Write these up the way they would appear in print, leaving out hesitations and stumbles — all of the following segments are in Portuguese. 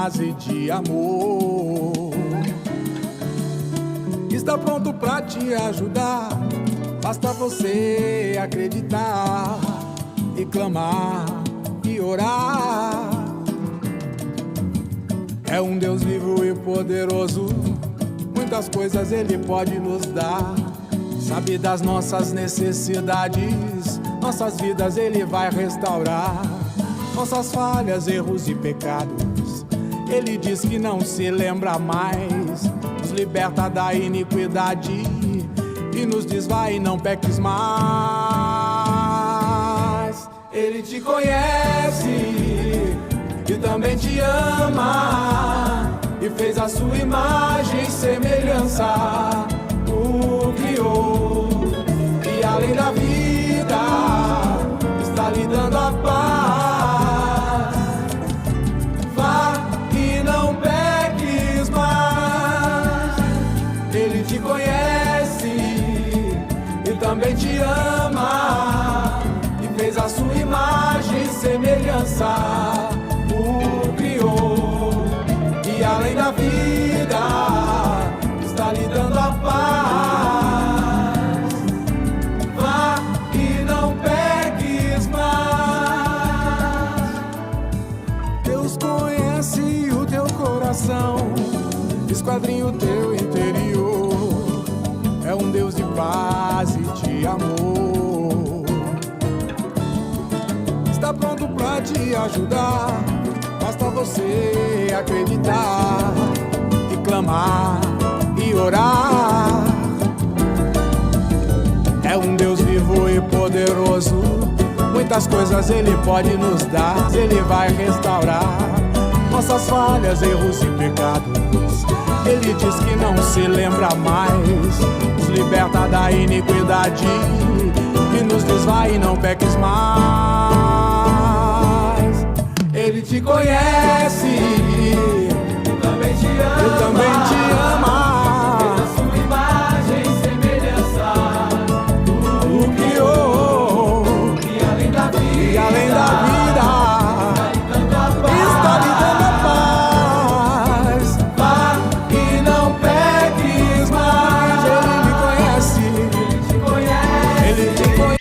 paz e de amor. Está pronto pra te ajudar, basta você acreditar e clamar e orar. É um Deus vivo e poderoso, muitas coisas Ele pode nos dar. Sabe das nossas necessidades, nossas vidas Ele vai restaurar. Nossas falhas, erros e pecados, Ele diz que não se lembra mais. Nos liberta da iniquidade e nos diz vai e não peques mais. Ele te conhece e também te ama, e fez a sua imagem e semelhança, o criou, e além da vida está lhe dando a paz. Vá e não peques mais. Ele te conhece e também te ama, e fez a sua imagem e semelhança, o criou, e além da vida está lhe dando a paz. Vá e não peques mais. Deus conhece o teu coração, esquadrinha o teu interior. É um Deus de paz e de amor. Está pronto pra te ajudar, basta você acreditar e clamar e orar. É um Deus vivo e poderoso, muitas coisas Ele pode nos dar. Ele vai restaurar nossas falhas, erros e pecados. Ele diz que não se lembra mais, nos liberta da iniquidade e nos diz vai e não peques mais. Ele te conhece e também te ama, fez a sua imagem e semelhança, o criou, e além da vida está lhe dando a paz. Vá e não peques mais. Ele me conhece, ele te conhece.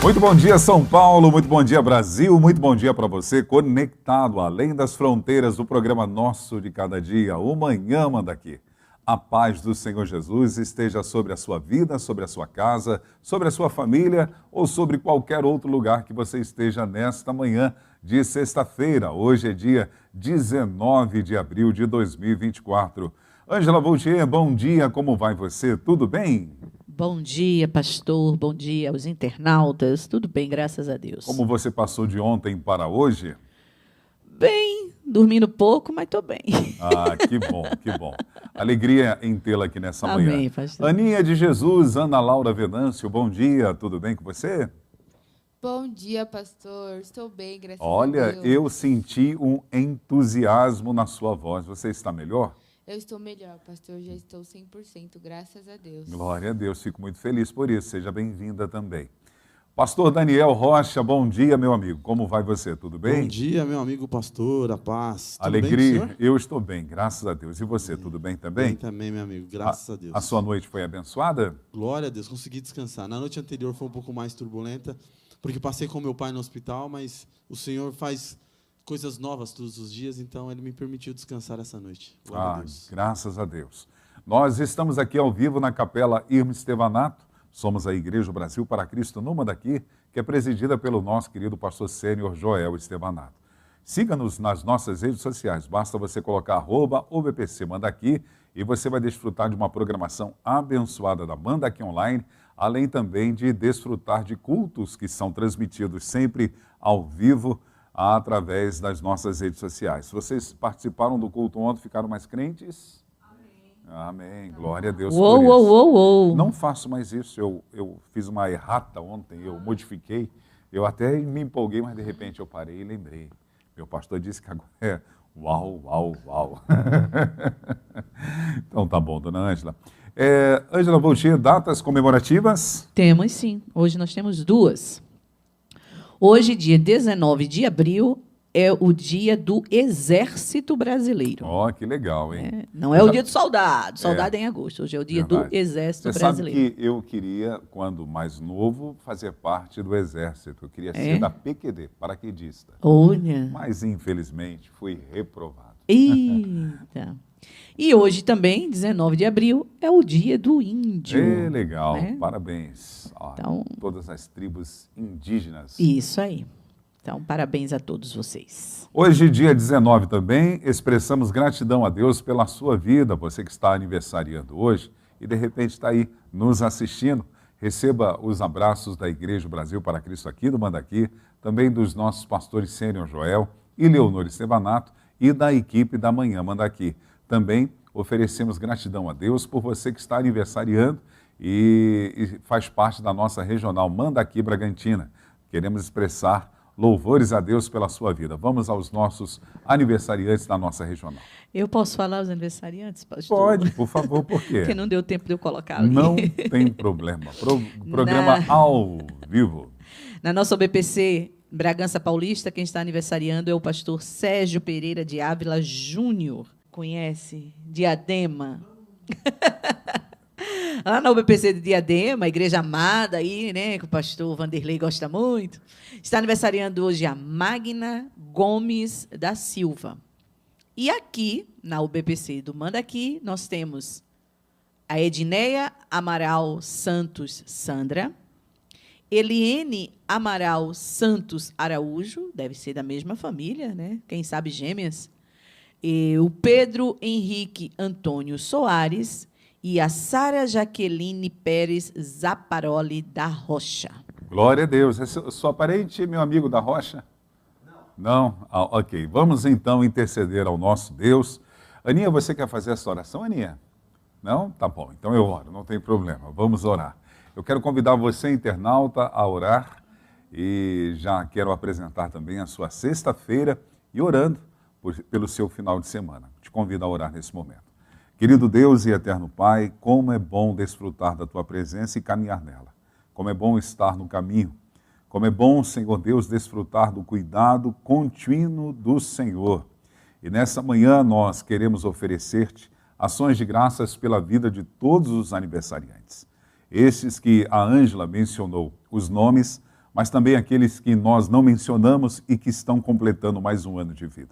Muito bom dia, São Paulo, muito bom dia, Brasil, muito bom dia para você conectado além das fronteiras do programa Nosso de Cada Dia, o Manhã Manda Aqui. A paz do Senhor Jesus esteja sobre a sua vida, sobre a sua casa, sobre a sua família ou sobre qualquer outro lugar que você esteja nesta manhã de sexta-feira. Hoje é dia 19 de abril de 2024. Ângela Voltier, bom dia, como vai você? Tudo bem? Bom dia, pastor. Bom dia aos internautas. Tudo bem, graças a Deus. Como você passou de ontem para hoje? Bem, dormindo pouco, mas estou bem. Ah, que bom, que bom. Alegria em tê-la aqui nessa manhã. Amém, pastor. Aninha de Jesus, Ana Laura Venâncio, bom dia, tudo bem com você? Bom dia, pastor. Estou bem, graças a Olha, Deus. eu senti um entusiasmo na sua voz. Você está melhor? Eu estou melhor, pastor. Já estou 100%, graças a Deus. Glória a Deus, fico muito feliz por isso. Seja bem-vinda também. Pastor Daniel Rocha, bom dia, meu amigo. Como vai você? Tudo bem? Bom dia, meu amigo pastor, a paz. Tudo Alegria, bem, senhor? eu estou bem, graças a Deus. E você, tudo bem também? Bem também, meu amigo, graças a Deus. A sua noite foi abençoada? Glória a Deus, consegui descansar. Na noite anterior foi um pouco mais turbulenta, porque passei com meu pai no hospital, mas o Senhor faz coisas novas todos os dias, então Ele me permitiu descansar essa noite. Glória a Deus. Graças a Deus. Nós estamos aqui ao vivo na Capela Irma Estevanato, somos a Igreja Brasil para Cristo Numa Daqui, que é presidida pelo nosso querido pastor sênior Joel Estevanato. Siga-nos nas nossas redes sociais, basta você colocar @OBPC Manda Aqui e você vai desfrutar de uma programação abençoada da Manda Aqui Online, além também de desfrutar de cultos que são transmitidos sempre ao vivo através das nossas redes sociais. Se vocês participaram do culto ontem, ficaram mais crentes? Amém. Amém. Glória a Deus Uou, por uou, isso. uou, uou. Não faço mais isso. Eu fiz uma errata ontem, eu modifiquei. Eu até me empolguei, mas de repente eu parei e lembrei. Meu pastor disse que agora é uau, uau, uau. Então tá bom, dona Ângela. Ângela Voltier, datas comemorativas? Temos sim. Hoje nós temos duas. Hoje, dia 19 de abril, é o dia do Exército Brasileiro. Ó, que legal, hein? Não é o dia do soldado. Soldado é em agosto. Hoje é o dia Verdade. do Exército Você Brasileiro. sabe que eu queria, quando mais novo, fazer parte do Exército. Eu queria ser da PQD, paraquedista. Olha. Mas, infelizmente, fui reprovado. Eita. E hoje também, 19 de abril, é o dia do índio. Legal, né? parabéns a Então- todas as tribos indígenas. Isso aí. Então, parabéns a todos vocês. Hoje, dia 19 também, expressamos gratidão a Deus pela sua vida, você que está aniversariando hoje e de repente está aí nos assistindo. Receba os abraços da Igreja Brasil para Cristo aqui do Mandaqui, também dos nossos pastores Sênior Joel e Leonor Estevanato e da equipe da Manhã Mandaqui. Também oferecemos gratidão a Deus por você que está aniversariando e faz parte da nossa regional Mandaqui Bragantina. Queremos expressar louvores a Deus pela sua vida. Vamos aos nossos aniversariantes da nossa regional. Eu posso falar os aniversariantes, pastor? Pode, por favor, por quê? Porque não deu tempo de eu colocar ali. Não tem problema. Programa ao vivo. Na nossa OBPC Bragança Paulista, quem está aniversariando é o pastor Sérgio Pereira de Ávila Júnior. Conhece? Diadema. Lá na UBPC de Diadema, a igreja amada aí, né, que o pastor Vanderlei gosta muito. Está aniversariando hoje a Magna Gomes da Silva. E aqui, na UBPC do Mandaqui, nós temos a Edneia Amaral Santos Sandra, Eliene Amaral Santos Araújo, deve ser da mesma família, né? Quem sabe gêmeas. E o Pedro Henrique Antônio Soares e a Sara Jaqueline Pérez Zaparoli da Rocha. Glória a Deus. É sua parente, meu amigo da Rocha? Não? Ah, ok. Vamos então interceder ao nosso Deus. Aninha, você quer fazer essa oração, Aninha? Não? Tá bom. Então eu oro, não tem problema. Vamos orar. Eu quero convidar você, internauta, a orar e já quero apresentar também a sua sexta-feira e orando pelo seu final de semana. Te convido a orar nesse momento. Querido Deus e eterno Pai, como é bom desfrutar da Tua presença e caminhar nela. Como é bom estar no caminho. Como é bom, Senhor Deus, desfrutar do cuidado contínuo do Senhor. E nessa manhã nós queremos oferecer-te ações de graças pela vida de todos os aniversariantes. Estes que a Ângela mencionou os nomes, mas também aqueles que nós não mencionamos e que estão completando mais um ano de vida.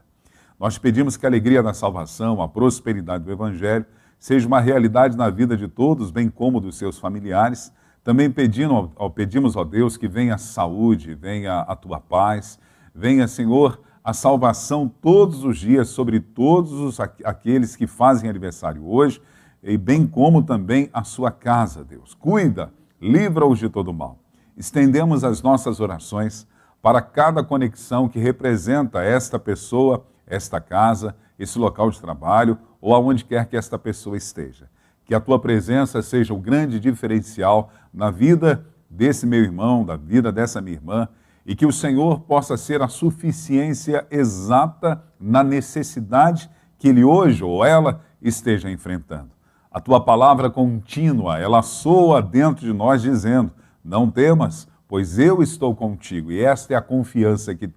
Nós pedimos que a alegria da salvação, a prosperidade do Evangelho, seja uma realidade na vida de todos, bem como dos seus familiares. Também pedimos, ó Deus, que venha a saúde, venha a Tua paz, venha, Senhor, a salvação todos os dias sobre todos aqueles que fazem aniversário hoje, e bem como também a sua casa, Deus. Cuida, livra-os de todo mal. Estendemos as nossas orações para cada conexão que representa esta pessoa, esta casa, esse local de trabalho ou aonde quer que esta pessoa esteja. Que a Tua presença seja o grande diferencial na vida desse meu irmão, da vida dessa minha irmã, e que o Senhor possa ser a suficiência exata na necessidade que ele hoje ou ela esteja enfrentando. A Tua palavra contínua, ela soa dentro de nós dizendo, não temas, pois eu estou contigo. E esta é a confiança que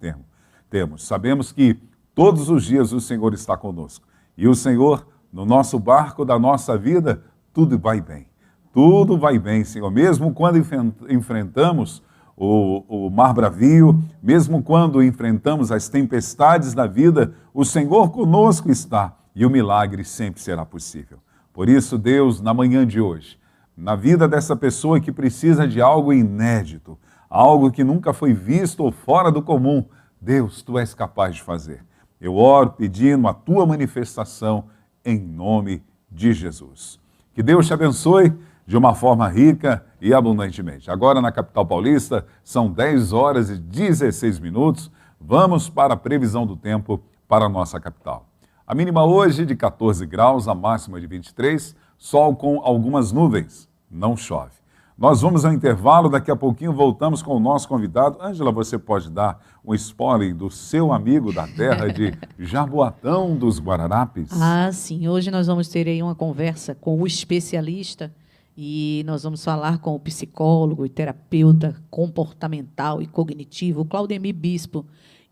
temos. Sabemos que todos os dias o Senhor está conosco. E o Senhor, no nosso barco da nossa vida, tudo vai bem. Tudo vai bem, Senhor. Mesmo quando enfrentamos o mar bravio, mesmo quando enfrentamos as tempestades da vida, o Senhor conosco está e o milagre sempre será possível. Por isso, Deus, na manhã de hoje, na vida dessa pessoa que precisa de algo inédito, algo que nunca foi visto ou fora do comum, Deus, Tu és capaz de fazer. Eu oro pedindo a Tua manifestação em nome de Jesus. Que Deus te abençoe de uma forma rica e abundantemente. Agora na capital paulista são 10 horas e 16 minutos. Vamos para a previsão do tempo para a nossa capital. A mínima hoje de 14 graus, a máxima de 23, sol com algumas nuvens, não chove. Nós vamos ao intervalo, daqui a pouquinho voltamos com o nosso convidado. Ângela, você pode dar um spoiler do seu amigo da terra de Jaboatão dos Guararapes? Ah, sim. Hoje nós vamos ter aí uma conversa com o especialista e nós vamos falar com o psicólogo e terapeuta comportamental e cognitivo, o Claudemir Bispo.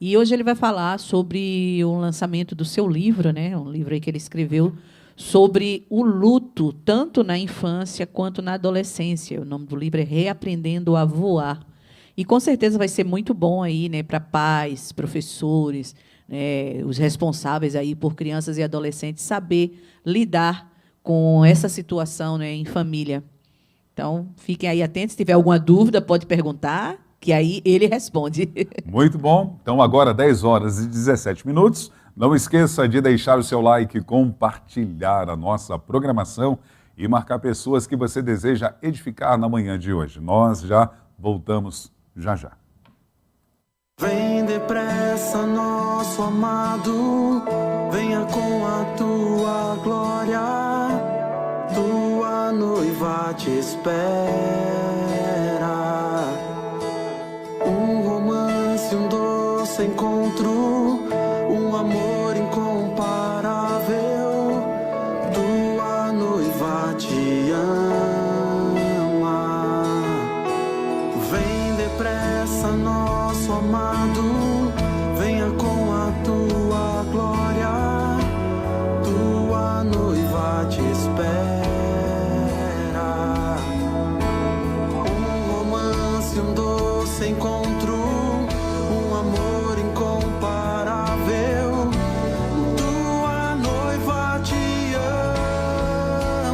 E hoje ele vai falar sobre o lançamento do seu livro, né? Um livro aí que ele escreveu sobre o luto, tanto na infância quanto na adolescência. O nome do livro é Reaprendendo a Voar. E, com certeza, vai ser muito bom aí, né, para pais, professores, né, os responsáveis aí por crianças e adolescentes saber lidar com essa situação, né, em família. Então, fiquem aí atentos. Se tiver alguma dúvida, pode perguntar, que aí ele responde. Muito bom. Então, agora 10 horas e 17 minutos. Não esqueça de deixar o seu like, compartilhar a nossa programação e marcar pessoas que você deseja edificar na manhã de hoje. Nós já voltamos já já. Vem depressa, nosso amado, venha com a tua glória, tua noiva te espera. Um romance, um doce encontro, um amor incomparável, tua noiva te ama. Vem depressa, nosso amado, venha com a tua glória, tua noiva te espera. Um romance, um doce encontro, um amor incomparável, tua noiva te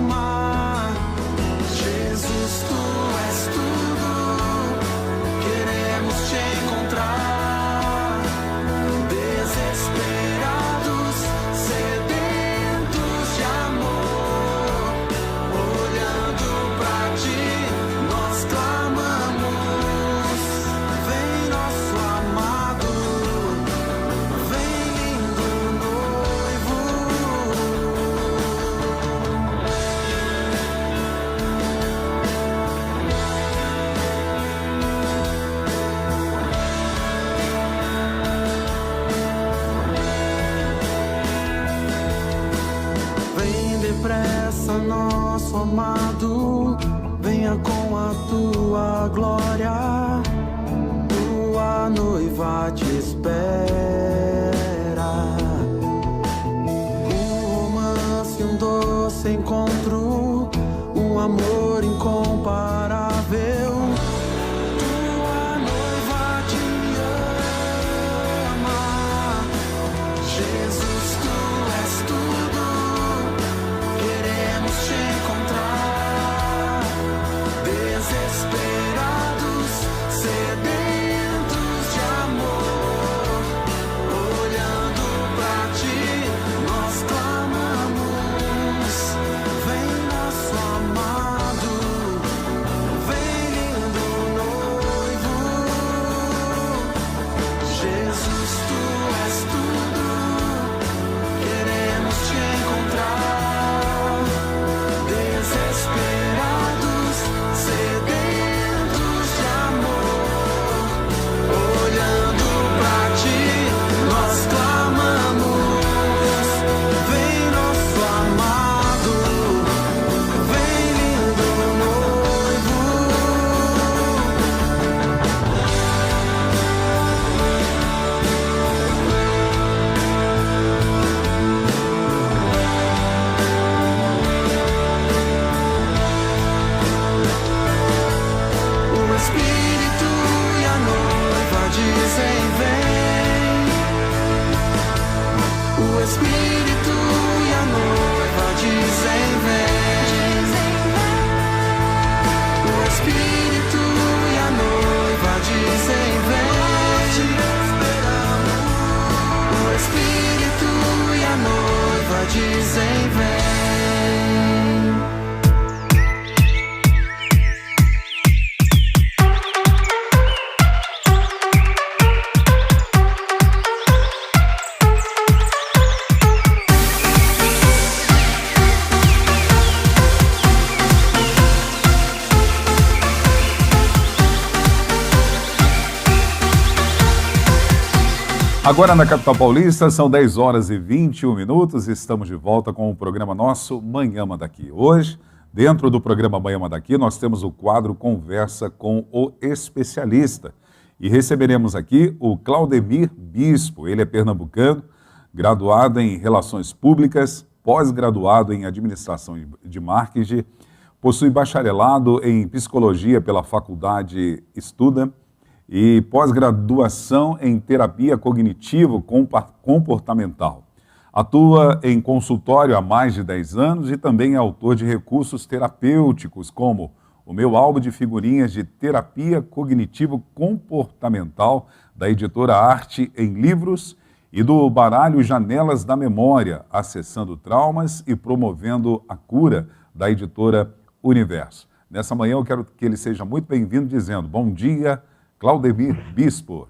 ama. Jesus, tu és tudo, queremos te encontrar. Desesperados, sedentos de amor, olhando pra ti, nós clamamos. Vem, nosso amado, vem, lindo noivo. Vem depressa, nosso amado, venha com a tua glória, tua noiva te espera. Um romance, um doce encontro, um amor incomparável, tua noiva te ama. Jesus, tu és tudo, queremos te encontrar. Desesperados, sedentos de amor, olhando pra ti, nós clamamos. Vem, nosso amado. Agora na capital paulista são 10 horas e 21 minutos. Estamos de volta com o programa nosso Manhã Manda Aqui. Hoje, dentro do programa Manhã Manda Aqui, nós temos o quadro Conversa com o Especialista. E receberemos aqui o Claudemir Bispo. Ele é pernambucano, graduado em Relações Públicas, pós-graduado em Administração de Marketing, possui bacharelado em Psicologia pela Faculdade Estuda e pós-graduação em Terapia Cognitivo-Comportamental. Atua em consultório há mais de 10 anos e também é autor de recursos terapêuticos, como o meu álbum de figurinhas de terapia cognitivo-comportamental, da editora Arte em Livros, e do baralho Janelas da Memória, acessando traumas e promovendo a cura, da editora Universo. Nessa manhã eu quero que ele seja muito bem-vindo, dizendo: bom dia, Claudemir Bispo.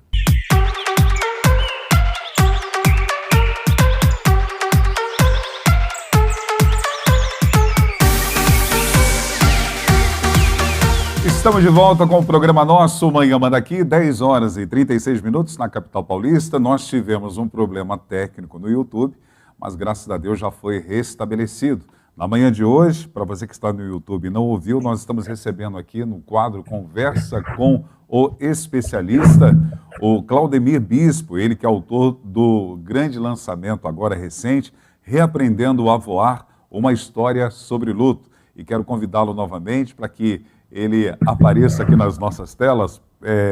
Estamos de volta com o programa nosso Manhã Manda Aqui, 10 horas e 36 minutos na capital paulista. Nós tivemos um problema técnico no YouTube, mas graças a Deus já foi restabelecido. Na manhã de hoje, para você que está no YouTube e não ouviu, nós estamos recebendo aqui no quadro Conversa com o Especialista, o Claudemir Bispo, ele que é autor do grande lançamento agora recente, Reaprendendo a Voar, uma história sobre luto. E quero convidá-lo novamente para que ele apareça aqui nas nossas telas.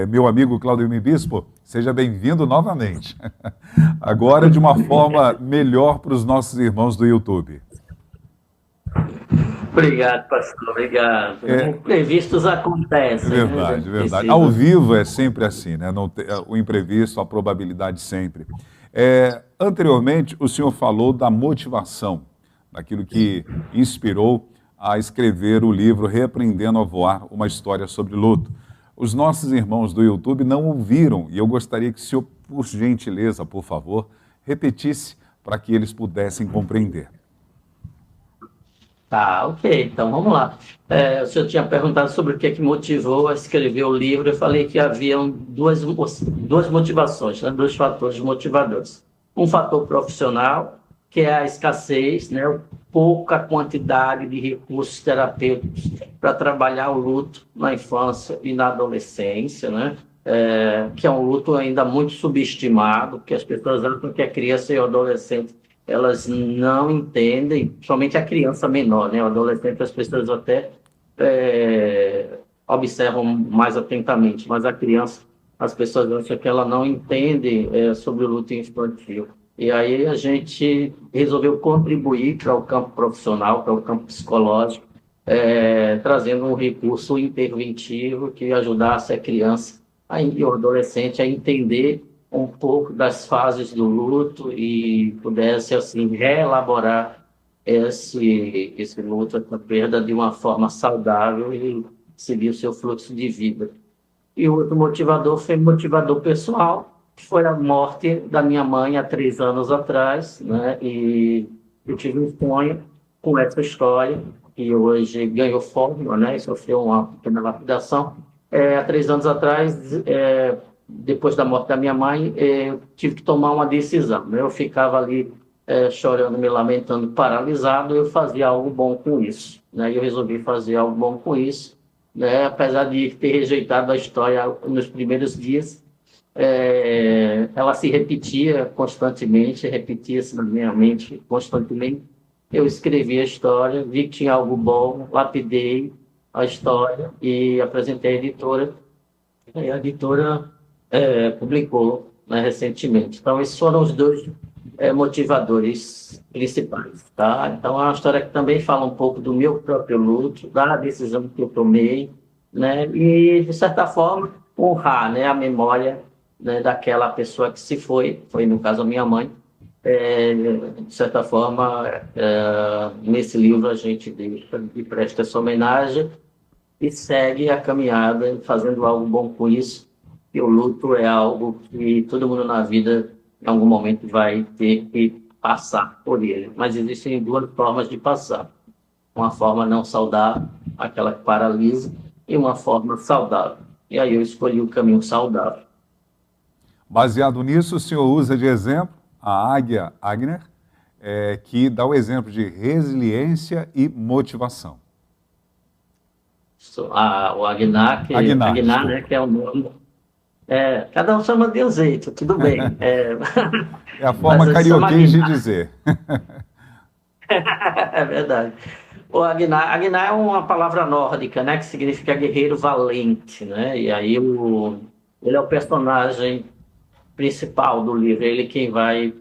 Meu amigo Claudemir Bispo, seja bem-vindo novamente. Agora de uma forma melhor para os nossos irmãos do YouTube. Obrigado, pastor, obrigado. Imprevistos acontecem. Verdade, né? verdade. Ao vivo é sempre assim, né? Não tem, o imprevisto, a probabilidade sempre. Anteriormente, o senhor falou da motivação, daquilo que inspirou a escrever o livro Reaprendendo a Voar, uma história sobre luto. Os nossos irmãos do YouTube não ouviram e eu gostaria que o senhor, por gentileza, por favor, repetisse para que eles pudessem compreender. Tá, ok, então vamos lá. O senhor tinha perguntado sobre o que é que motivou a escrever o livro. Eu falei que haviam duas motivações, né? Dois fatores motivadores. Um fator profissional, que é a escassez, né? Pouca quantidade de recursos terapêuticos para trabalhar o luto na infância e na adolescência, né? Que é um luto ainda muito subestimado, porque as pessoas acham que a criança e o adolescente elas não entendem, principalmente a criança menor, né? O adolescente as pessoas até observam mais atentamente, mas a criança, as pessoas acham que ela não entende sobre o luto infantil. E aí a gente resolveu contribuir para o campo profissional, para o campo psicológico, trazendo um recurso interventivo que ajudasse a criança e o adolescente a entender um pouco das fases do luto e pudesse, assim, reelaborar esse luto, essa perda, de uma forma saudável e seguir o seu fluxo de vida. E o outro motivador foi um motivador pessoal, que foi a morte da minha mãe há 3 anos atrás, né? E eu tive um sonho com essa história, que hoje ganhou forma, né? E sofreu uma pequena lapidação. Há 3 anos atrás, depois da morte da minha mãe, eu tive que tomar uma decisão. Eu ficava ali chorando, me lamentando, paralisado. Eu fazia algo bom com isso, né? Eu resolvi fazer algo bom com isso, né? Apesar de ter rejeitado a história nos primeiros dias, ela se repetia constantemente, repetia-se na minha mente constantemente. Eu escrevi a história, vi que tinha algo bom, lapidei a história e apresentei à editora. E a editora publicou, né, recentemente. Então, esses foram os dois motivadores principais, tá? Então, é uma história que também fala um pouco do meu próprio luto, da decisão que eu tomei, né? E, de certa forma, honrar, né, a memória, né, daquela pessoa que se foi no caso a minha mãe. De certa forma, nesse livro a gente deixa e presta essa homenagem e segue a caminhada fazendo algo bom com isso. E o luto é algo que todo mundo na vida, em algum momento, vai ter que passar por ele. Mas existem 2 formas de passar. Uma forma não saudável, aquela que paralisa, e uma forma saudável. E aí eu escolhi o caminho saudável. Baseado nisso, o senhor usa de exemplo a águia Agner, que dá o exemplo de resiliência e motivação. O Agnar, Agnar, né, que é o nome. Cada um chama de um jeito, tudo bem. É a forma Mas carioquês de dizer. É verdade. O Agnar é uma palavra nórdica, né, que significa guerreiro valente, né? E aí ele é o personagem principal do livro, ele quem vai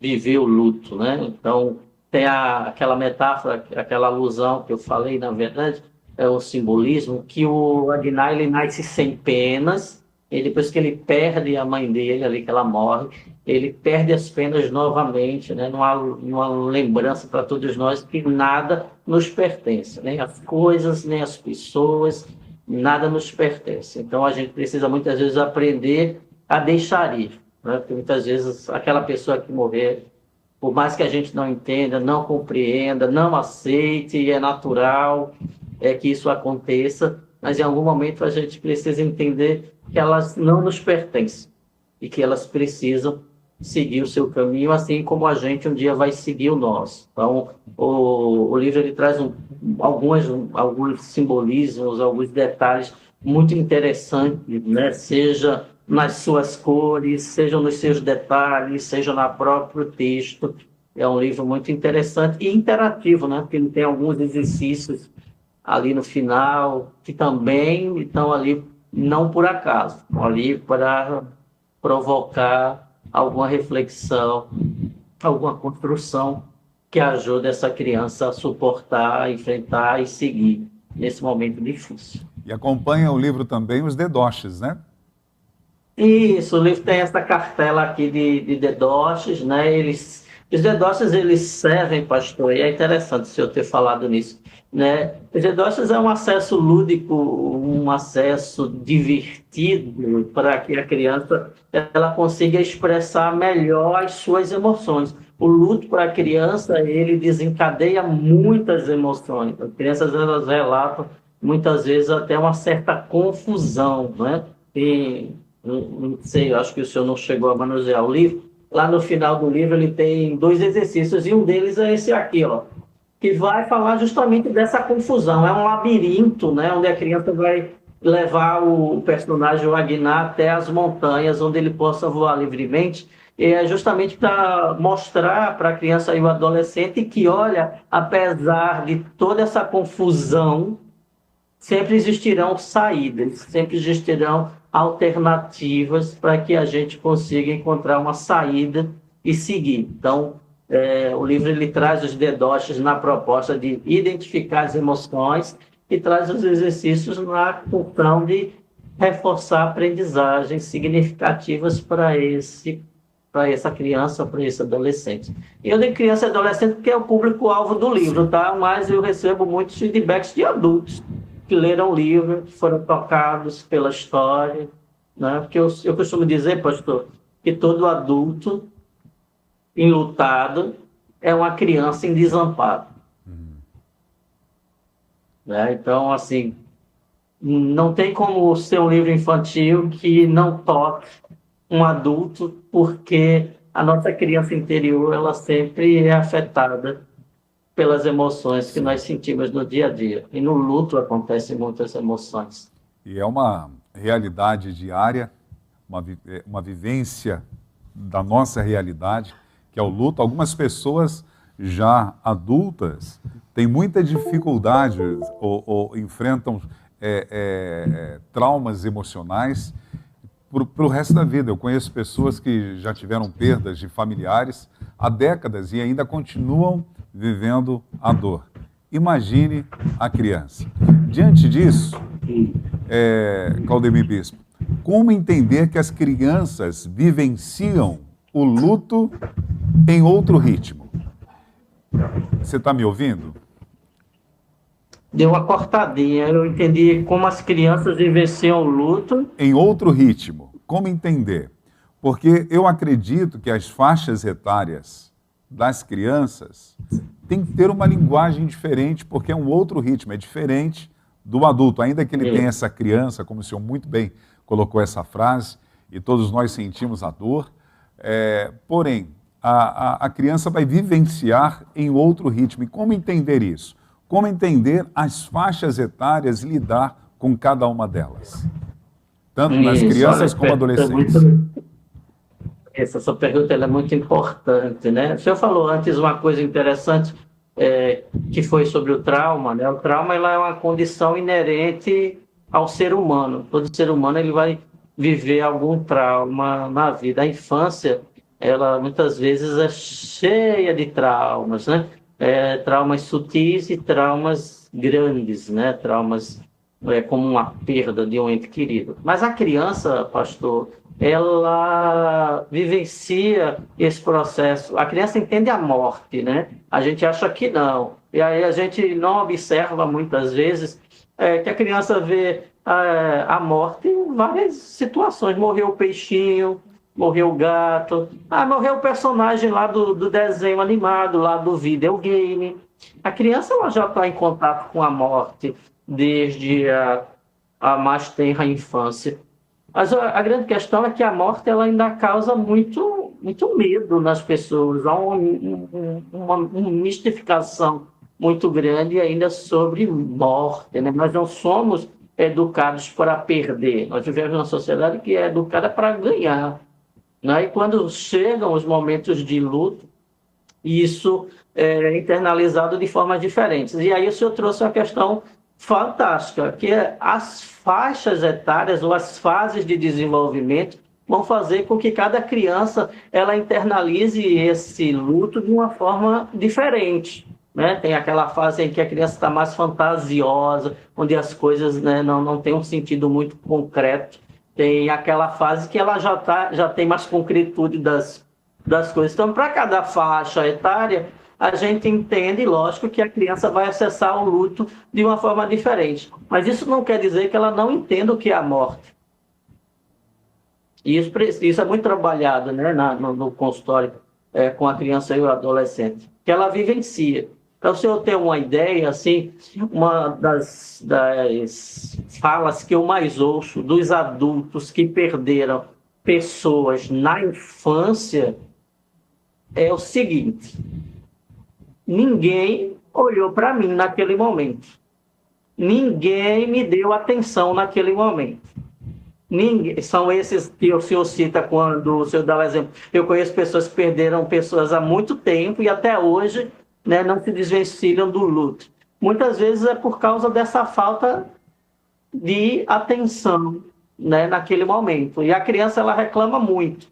viver o luto, né? Então tem aquela metáfora, aquela alusão que eu falei, na verdade, é o simbolismo que o Agnar ele nasce sem penas, e depois que ele perde a mãe dele, ali que ela morre, ele perde as penas novamente, né? Numa lembrança para todos nós que nada nos pertence, nem as coisas, nem as pessoas, nada nos pertence. Então a gente precisa muitas vezes aprender a deixar ir, né? Porque muitas vezes aquela pessoa que morrer, por mais que a gente não entenda, não compreenda, não aceite, é natural que isso aconteça, mas em algum momento a gente precisa entender que elas não nos pertencem e que elas precisam seguir o seu caminho, assim como a gente um dia vai seguir o nosso. Então, o livro ele traz alguns simbolismos, alguns detalhes muito interessantes, né? Seja nas suas cores, seja nos seus detalhes, seja no próprio texto. É um livro muito interessante e interativo, né? Porque ele tem alguns exercícios ali no final que também estão ali não por acaso, estão ali para provocar alguma reflexão, alguma construção que ajude essa criança a suportar, enfrentar e seguir nesse momento difícil. E acompanha o livro também os dedoches, né? Isso, o livro tem essa cartela aqui de dedoches, né? Os dedoches, eles servem, pastor, e é interessante o senhor ter falado nisso, né? Os dedoches é um acesso lúdico, um acesso divertido para que a criança ela consiga expressar melhor as suas emoções. O luto para a criança, ele desencadeia muitas emoções. As crianças, elas relatam, muitas vezes, até uma certa confusão, né? E, não sei, eu acho que o senhor não chegou a manusear o livro. Lá no final do livro ele tem 2 exercícios e um deles é esse aqui, ó, que vai falar justamente dessa confusão. É um labirinto, né, onde a criança vai levar o personagem, o Agnar, até as montanhas, onde ele possa voar livremente. E é justamente para mostrar para a criança e o adolescente que, olha, apesar de toda essa confusão, sempre existirão saídas, sempre existirão alternativas para que a gente consiga encontrar uma saída e seguir. Então, o livro ele traz os dedoches na proposta de identificar as emoções e traz os exercícios na função de reforçar aprendizagens significativas para essa criança, para esse adolescente. E eu digo criança e adolescente porque é o público-alvo do livro, tá? Mas eu recebo muitos feedbacks de adultos que leram o livro, que foram tocados pela história, né? Porque eu costumo dizer, pastor, que todo adulto enlutado é uma criança em desamparo. Né? Então, assim, não tem como ser um livro infantil que não toque um adulto, porque a nossa criança interior, ela sempre é afetada pelas emoções que nós sentimos no dia a dia. E no luto acontecem muitas emoções. E é uma realidade diária, uma vivência da nossa realidade, que é o luto. Algumas pessoas já adultas têm muita dificuldade ou enfrentam traumas emocionais para o resto da vida. Eu conheço pessoas que já tiveram perdas de familiares há décadas e ainda continuam vivendo a dor. Imagine a criança. Diante disso, Claudemir Bispo, como entender que as crianças vivenciam o luto em outro ritmo? Você está me ouvindo? Deu uma cortadinha, eu entendi como as crianças vivenciam o luto. Em outro ritmo. Como entender? Porque eu acredito que as faixas etárias das crianças têm que ter uma linguagem diferente, porque é um outro ritmo, é diferente do adulto. Ainda que ele tenha essa criança, como o senhor muito bem colocou essa frase, e todos nós sentimos a dor, porém, a criança vai vivenciar em outro ritmo. E como entender isso? Como entender as faixas etárias e lidar com cada uma delas? Tanto nas Isso, crianças olha, como adolescentes. Essa sua pergunta ela é muito importante, né? O senhor falou antes uma coisa interessante, que foi sobre o trauma, né? O trauma ela é uma condição inerente ao ser humano. Todo ser humano ele vai viver algum trauma na vida. A infância, ela muitas vezes é cheia de traumas, né? Traumas sutis e traumas grandes, né? Traumas como uma perda de um ente querido. Mas a criança, pastor, ela vivencia esse processo. A criança entende a morte, né? A gente acha que não. E aí a gente não observa muitas vezes que a criança vê a morte em várias situações. Morreu o peixinho, morreu o gato, morreu o personagem lá do desenho animado, lá do videogame. A criança ela já está em contato com a morte desde a mais tenra infância. Mas a grande questão é que a morte ela ainda causa muito, muito medo nas pessoas. Há uma mistificação muito grande ainda sobre morte, né? Nós não somos educados para perder. Nós vivemos numa sociedade que é educada para ganhar, né? E quando chegam os momentos de luto, isso é internalizado de formas diferentes. E aí o senhor trouxe uma questão fantástica, que é as faixas etárias ou as fases de desenvolvimento vão fazer com que cada criança ela internalize esse luto de uma forma diferente, né? Tem aquela fase em que a criança está mais fantasiosa, onde as coisas, né, não têm um sentido muito concreto. Tem aquela fase que ela já tem mais concretude das coisas. Então, para cada faixa etária, a gente entende, lógico, que a criança vai acessar o luto de uma forma diferente. Mas isso não quer dizer que ela não entenda o que é a morte. E isso é muito trabalhado, né, no consultório com a criança e o adolescente, que ela vivencia. Para o senhor ter uma ideia, assim, uma das falas que eu mais ouço dos adultos que perderam pessoas na infância é o seguinte: ninguém olhou para mim naquele momento. Ninguém me deu atenção naquele momento. São esses que o senhor cita quando o senhor dá o exemplo. Eu conheço pessoas que perderam pessoas há muito tempo e até hoje, né, não se desvencilham do luto. Muitas vezes é por causa dessa falta de atenção, né, naquele momento. E a criança ela reclama muito.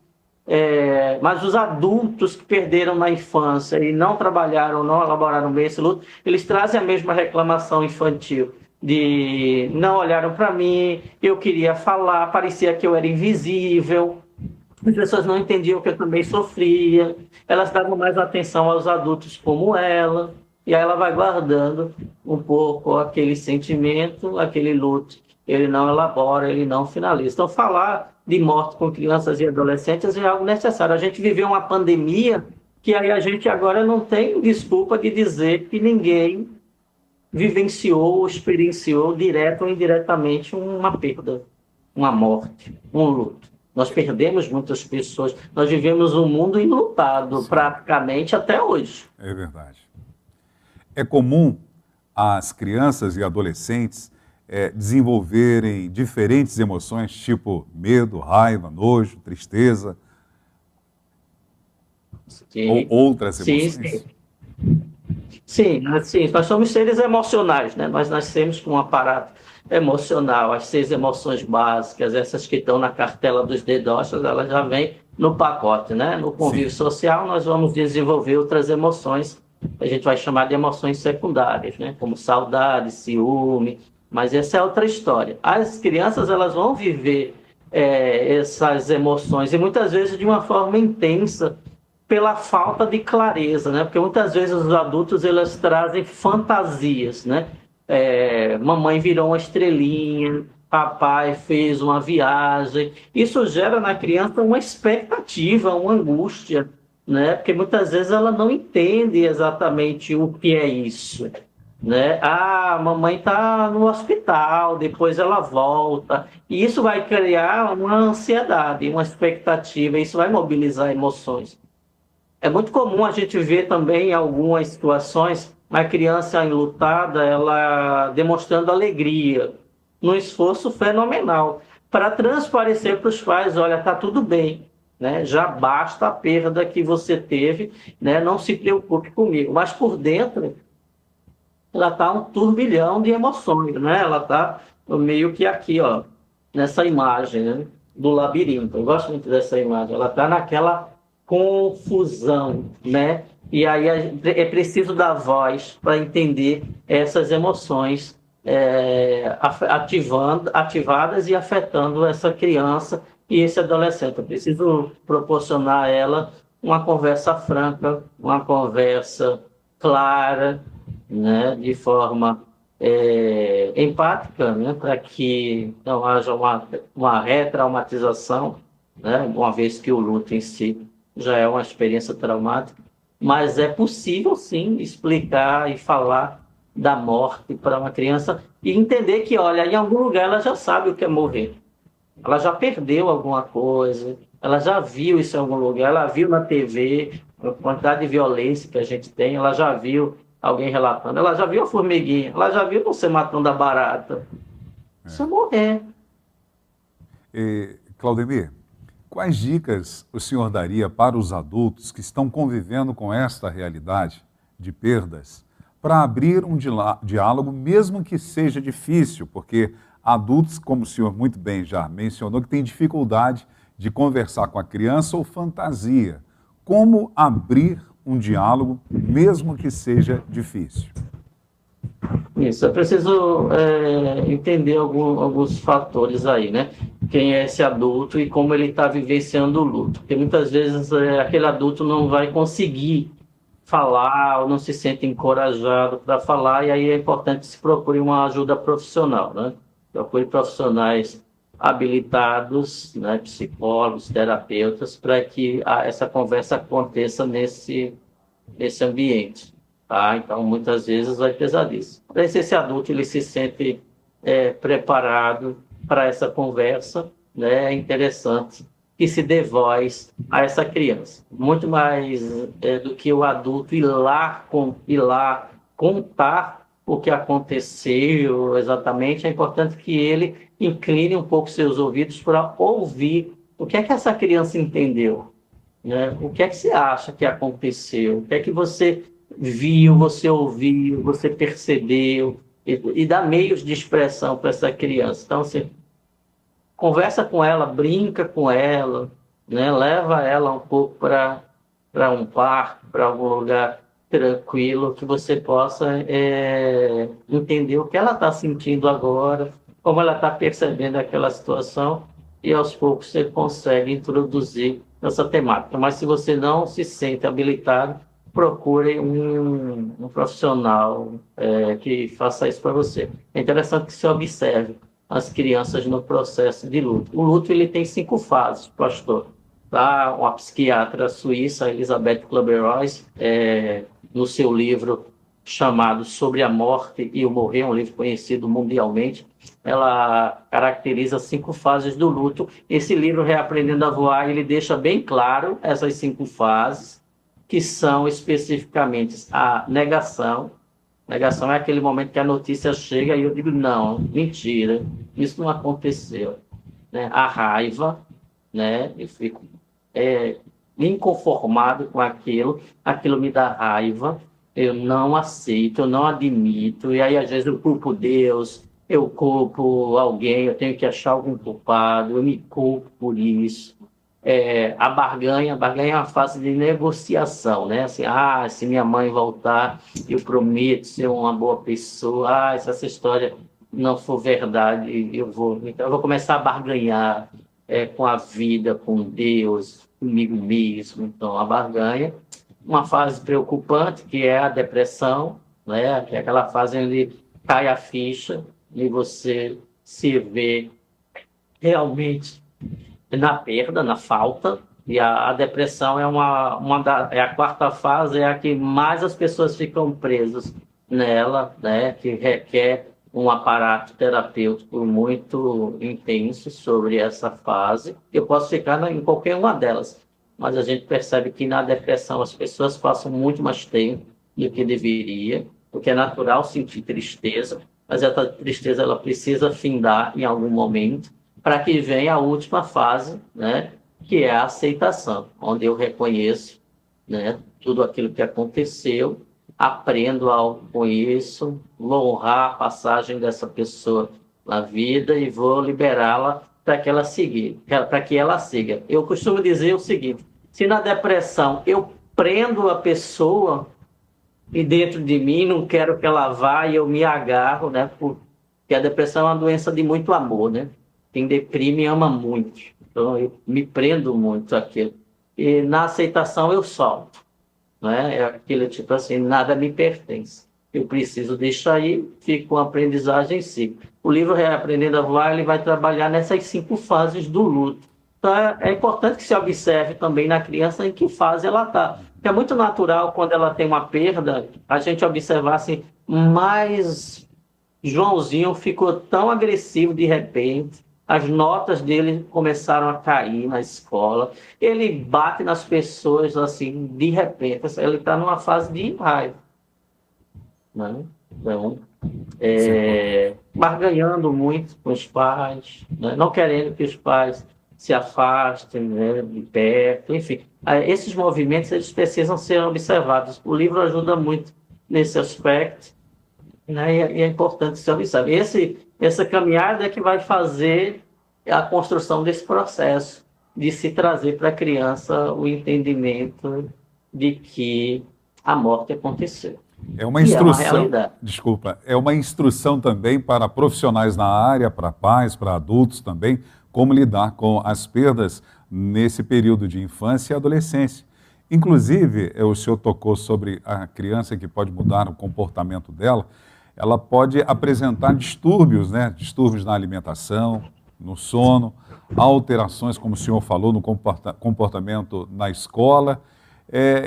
Mas os adultos que perderam na infância e não trabalharam, não elaboraram bem esse luto, eles trazem a mesma reclamação infantil, de não olharam para mim, eu queria falar, parecia que eu era invisível, as pessoas não entendiam que eu também sofria, elas davam mais atenção aos adultos como ela, e aí ela vai guardando um pouco aquele sentimento, aquele luto, ele não elabora, ele não finaliza. Então, falar de morte com crianças e adolescentes é algo necessário. A gente viveu uma pandemia que aí a gente agora não tem desculpa de dizer que ninguém vivenciou ou experienciou direto ou indiretamente uma perda, uma morte, um luto. Nós perdemos muitas pessoas, nós vivemos um mundo enlutado praticamente até hoje. É verdade. É comum as crianças e adolescentes desenvolverem diferentes emoções, tipo medo, raiva, nojo, tristeza, ou outras emoções? Sim, nós somos seres emocionais, né? Nós nascemos com um aparato emocional, as 6 emoções básicas, essas que estão na cartela dos dedócitos, elas já vêm no pacote, né? No convívio social, nós vamos desenvolver outras emoções, a gente vai chamar de emoções secundárias, né? Como saudade, ciúme, mas essa é outra história. As crianças, elas vão viver essas emoções, e muitas vezes de uma forma intensa, pela falta de clareza, né? Porque muitas vezes os adultos eles trazem fantasias, né? Mamãe virou uma estrelinha, papai fez uma viagem. Isso gera na criança uma expectativa, uma angústia, né? Porque muitas vezes ela não entende exatamente o que é isso. né? Ah, a mamãe está no hospital, depois ela volta. E isso vai criar uma ansiedade, uma expectativa, isso vai mobilizar emoções. É muito comum a gente ver também em algumas situações uma criança enlutada, ela demonstrando alegria, num esforço fenomenal, para transparecer para os pais, olha, tá tudo bem, né? Já basta a perda que você teve, né? Não se preocupe comigo. Mas por dentro, ela está um turbilhão de emoções, né? Ela está meio que aqui, ó, nessa imagem, né? Do labirinto. Eu gosto muito dessa imagem. Ela está naquela confusão, né? E aí é preciso da voz para entender essas emoções ativadas e afetando essa criança e esse adolescente. Eu preciso proporcionar a ela uma conversa franca, uma conversa clara, né, de forma empática, né, para que não haja uma retraumatização, né, uma vez que o luto em si já é uma experiência traumática, mas é possível sim explicar e falar da morte para uma criança e entender que, olha, em algum lugar ela já sabe o que é morrer. Ela já perdeu alguma coisa, ela já viu isso em algum lugar, ela viu na TV a quantidade de violência que a gente tem, ela já viu alguém relatando, ela já viu a formiguinha, ela já viu você matando a barata. Isso é morrer. Claudemir, quais dicas o senhor daria para os adultos que estão convivendo com esta realidade de perdas, para abrir um diálogo, mesmo que seja difícil, porque adultos, como o senhor muito bem já mencionou, que têm dificuldade de conversar com a criança ou fantasia. Como abrir um diálogo, mesmo que seja difícil? Isso, é preciso entender alguns fatores aí, né? Quem é esse adulto e como ele está vivenciando o luto. Porque muitas vezes aquele adulto não vai conseguir falar ou não se sente encorajado para falar, e aí é importante que se procure uma ajuda profissional, né? Procure profissionais habilitados, né? Psicólogos, terapeutas, para que essa conversa aconteça nesse ambiente. Tá? Então, muitas vezes vai pesar isso. Para esse adulto ele se sente preparado para essa conversa, né? É interessante que se dê voz a essa criança. Muito mais do que o adulto ir lá contar o que aconteceu exatamente, é importante que ele incline um pouco seus ouvidos para ouvir o que é que essa criança entendeu, né? O que é que você acha que aconteceu? O que é que você viu, você ouviu, você percebeu? E dá meios de expressão para essa criança. Então, você conversa com ela, brinca com ela, né? Leva ela um pouco para um parque, para algum lugar tranquilo, que você possa entender o que ela está sentindo agora, como ela está percebendo aquela situação, e aos poucos você consegue introduzir essa temática. Mas se você não se sente habilitado, procure um profissional que faça isso para você. É interessante que você observe as crianças no processo de luto. O luto ele tem 5 fases, pastor. Tá? Uma psiquiatra suíça, Elisabeth Kübler-Ross, no seu livro chamado Sobre a Morte e o Morrer, um livro conhecido mundialmente, ela caracteriza 5 fases do luto. Esse livro, Reaprendendo a Voar, ele deixa bem claro essas 5 fases, que são especificamente a negação. Negação é aquele momento que a notícia chega e eu digo, não, mentira, isso não aconteceu. Né? A raiva, né? Eu fico inconformado com aquilo me dá raiva, eu não aceito, eu não admito, e aí às vezes eu culpo Deus, eu culpo alguém, eu tenho que achar algum culpado, eu me culpo por isso. A barganha é uma fase de negociação, né? Assim, se minha mãe voltar, eu prometo ser uma boa pessoa. Se essa história não for verdade, então eu vou começar a barganhar com a vida, com Deus, comigo mesmo. Então, a barganha. Uma fase preocupante, que é a depressão, né? Que é aquela fase onde cai a ficha e você se vê realmente na perda, na falta, e a depressão é a 4ª fase, é a que mais as pessoas ficam presas, nela, né, que requer um aparato terapêutico muito intenso sobre essa fase. Eu posso ficar em qualquer uma delas, mas a gente percebe que na depressão as pessoas passam muito mais tempo do que deveria, porque é natural sentir tristeza, mas essa tristeza ela precisa findar em algum momento para que venha a última fase, né, que é a aceitação, onde eu reconheço, né, tudo aquilo que aconteceu, aprendo com isso, vou honrar a passagem dessa pessoa na vida e vou liberá-la para que ela siga. Eu costumo dizer o seguinte: se na depressão eu prendo a pessoa e dentro de mim não quero que ela vá e eu me agarro, né? Porque a depressão é uma doença de muito amor, né? Quem deprime ama muito. Então eu me prendo muito àquilo. E na aceitação eu solto, né? É aquele tipo assim, nada me pertence. Eu preciso deixar ir, fica uma aprendizagem em si. O livro Reaprendendo a Voar, ele vai trabalhar nessas 5 fases do luto. Então é importante que se observe também na criança em que fase ela está. É muito natural, quando ela tem uma perda, a gente observar assim, mas Joãozinho ficou tão agressivo de repente, as notas dele começaram a cair na escola, ele bate nas pessoas assim, de repente, ele está numa fase de raiva, né? Então, barganhando muito com os pais, né? Não querendo que os pais se afastem, né, de perto, enfim. Esses movimentos eles precisam ser observados. O livro ajuda muito nesse aspecto, né, e é importante se observar. Essa caminhada é que vai fazer a construção desse processo, de se trazer para a criança o entendimento de que a morte aconteceu. É uma E é uma instrução, realidade. desculpa, é uma instrução também para profissionais na área, para pais, para adultos também, como lidar com as perdas nesse período de infância e adolescência. Inclusive, o senhor tocou sobre a criança que pode mudar o comportamento dela, ela pode apresentar distúrbios, né? Distúrbios na alimentação, no sono, alterações, como o senhor falou, no comportamento na escola,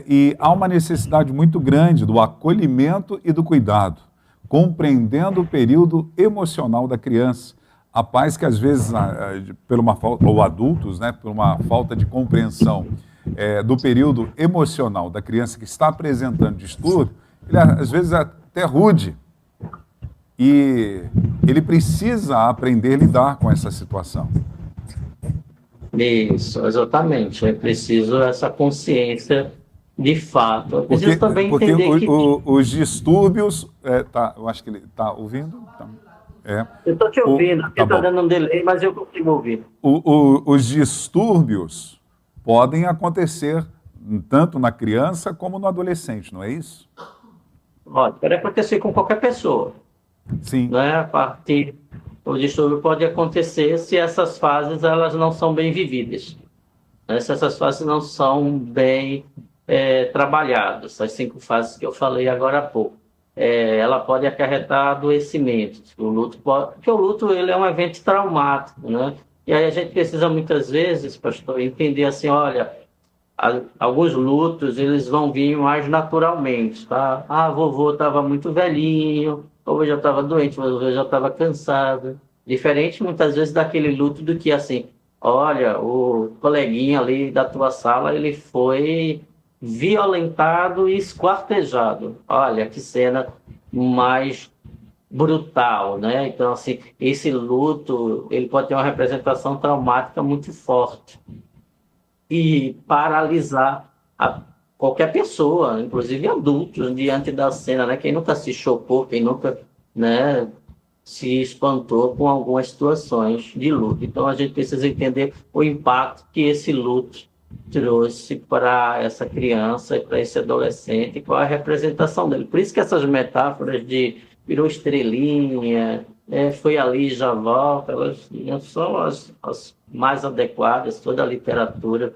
e há uma necessidade muito grande do acolhimento e do cuidado, compreendendo o período emocional da criança. Há pais que às vezes, por uma falta, ou adultos, né, por uma falta de compreensão do período emocional da criança que está apresentando distúrbio, ele às vezes é até rude. E ele precisa aprender a lidar com essa situação. Isso, exatamente. É preciso essa consciência de fato. É preciso também Porque entender que... os distúrbios... eu acho que ele está ouvindo? Eu estou te ouvindo, aqui tá está bom. dando um delay, mas eu consigo ouvir. Os distúrbios podem acontecer tanto na criança como no adolescente, não é isso? Olha, pode acontecer com qualquer pessoa, Sim. né? O distúrbio pode acontecer se essas fases elas não são bem vividas, né? Se essas fases não são bem trabalhadas, as 5 fases que eu falei agora há pouco. Ela pode acarretar adoecimentos. Porque o luto ele é um evento traumático, né? E aí a gente precisa muitas vezes, pastor, entender assim, olha, alguns lutos eles vão vir mais naturalmente, tá? Vovô estava muito velhinho, ou já estava doente, ou já estava cansado. Diferente muitas vezes daquele luto do que assim, olha, o coleguinha ali da tua sala, ele foi violentado e esquartejado. Olha, que cena mais brutal, né? Então, assim, esse luto, ele pode ter uma representação traumática muito forte e paralisar qualquer pessoa, inclusive adultos, diante da cena, né? Quem nunca se chocou, quem nunca, né, se espantou com algumas situações de luto. Então, a gente precisa entender o impacto que esse luto trouxe para essa criança e para esse adolescente, qual a representação dele. Por isso que essas metáforas de virou estrelinha, foi ali e já volta, elas não são as mais adequadas. Toda a literatura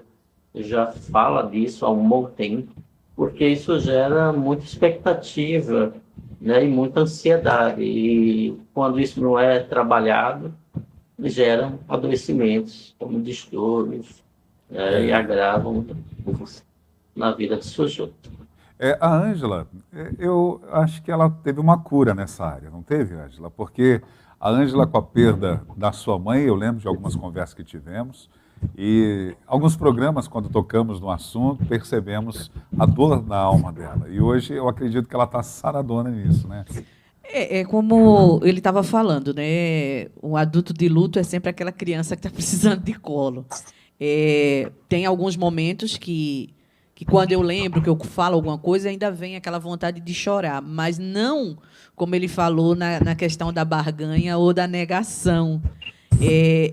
já fala disso há um bom tempo, porque isso gera muita expectativa, né, e muita ansiedade. E quando isso não é trabalhado, gera adoecimentos, como distúrbios, e agravam na vida do sujeito. A Ângela, eu acho que ela teve uma cura nessa área, não teve, Ângela? Porque a Ângela, com a perda da sua mãe, eu lembro de algumas conversas que tivemos, e alguns programas, quando tocamos no assunto, percebemos a dor na alma dela. E hoje eu acredito que ela está saradona nisso, né? É como ele estava falando, né? Um adulto de luto é sempre aquela criança que está precisando de colo. Tem alguns momentos que quando eu lembro, que eu falo alguma coisa, ainda vem aquela vontade de chorar, mas não, como ele falou, na questão da barganha ou da negação.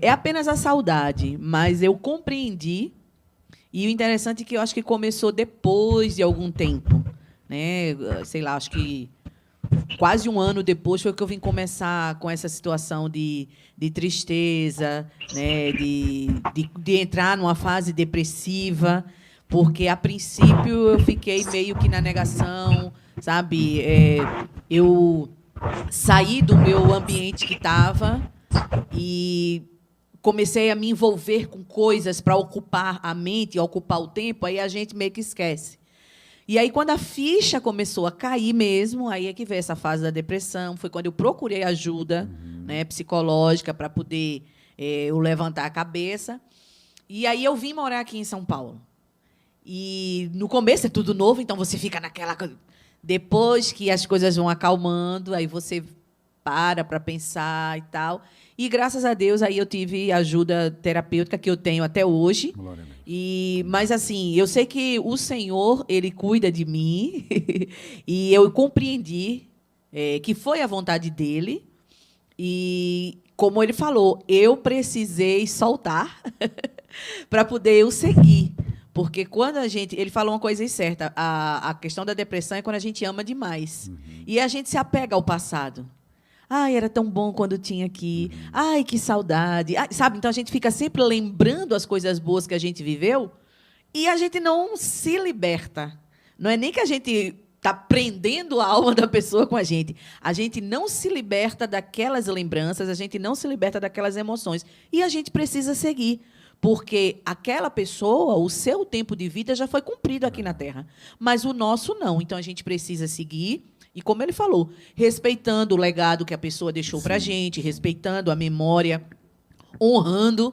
É apenas a saudade, mas eu compreendi, e o interessante é que eu acho que começou depois de algum tempo, né? Sei lá, acho que quase um ano depois foi que eu vim começar com essa situação de tristeza, né? de entrar numa fase depressiva, porque, a princípio, eu fiquei meio que na negação, sabe? Eu saí do meu ambiente que estava e comecei a me envolver com coisas para ocupar a mente, ocupar o tempo, aí a gente meio que esquece. E aí, quando a ficha começou a cair mesmo, aí é que veio essa fase da depressão, foi quando eu procurei ajuda, né, psicológica para poder eu levantar a cabeça. E aí eu vim morar aqui em São Paulo. E no começo é tudo novo, então você fica naquela... Depois que as coisas vão acalmando, aí você para pensar e tal. E, graças a Deus, aí eu tive ajuda terapêutica que eu tenho até hoje. Glória a Deus. Mas, assim, eu sei que o Senhor, Ele cuida de mim. E eu compreendi que foi a vontade dEle. E, como Ele falou, eu precisei soltar para poder eu seguir. Porque quando a gente... Ele falou uma coisa certa. A questão da depressão é quando a gente ama demais. E a gente se apega ao passado. Ai, era tão bom quando tinha aqui. Ai, que saudade. Ai, sabe? Então, a gente fica sempre lembrando as coisas boas que a gente viveu e a gente não se liberta. Não é nem que a gente está prendendo a alma da pessoa com a gente. A gente não se liberta daquelas lembranças, a gente não se liberta daquelas emoções. E a gente precisa seguir. Porque aquela pessoa, o seu tempo de vida já foi cumprido aqui na Terra. Mas o nosso não. Então, a gente precisa seguir. E, como ele falou, respeitando o legado que a pessoa deixou para a gente, respeitando a memória, honrando,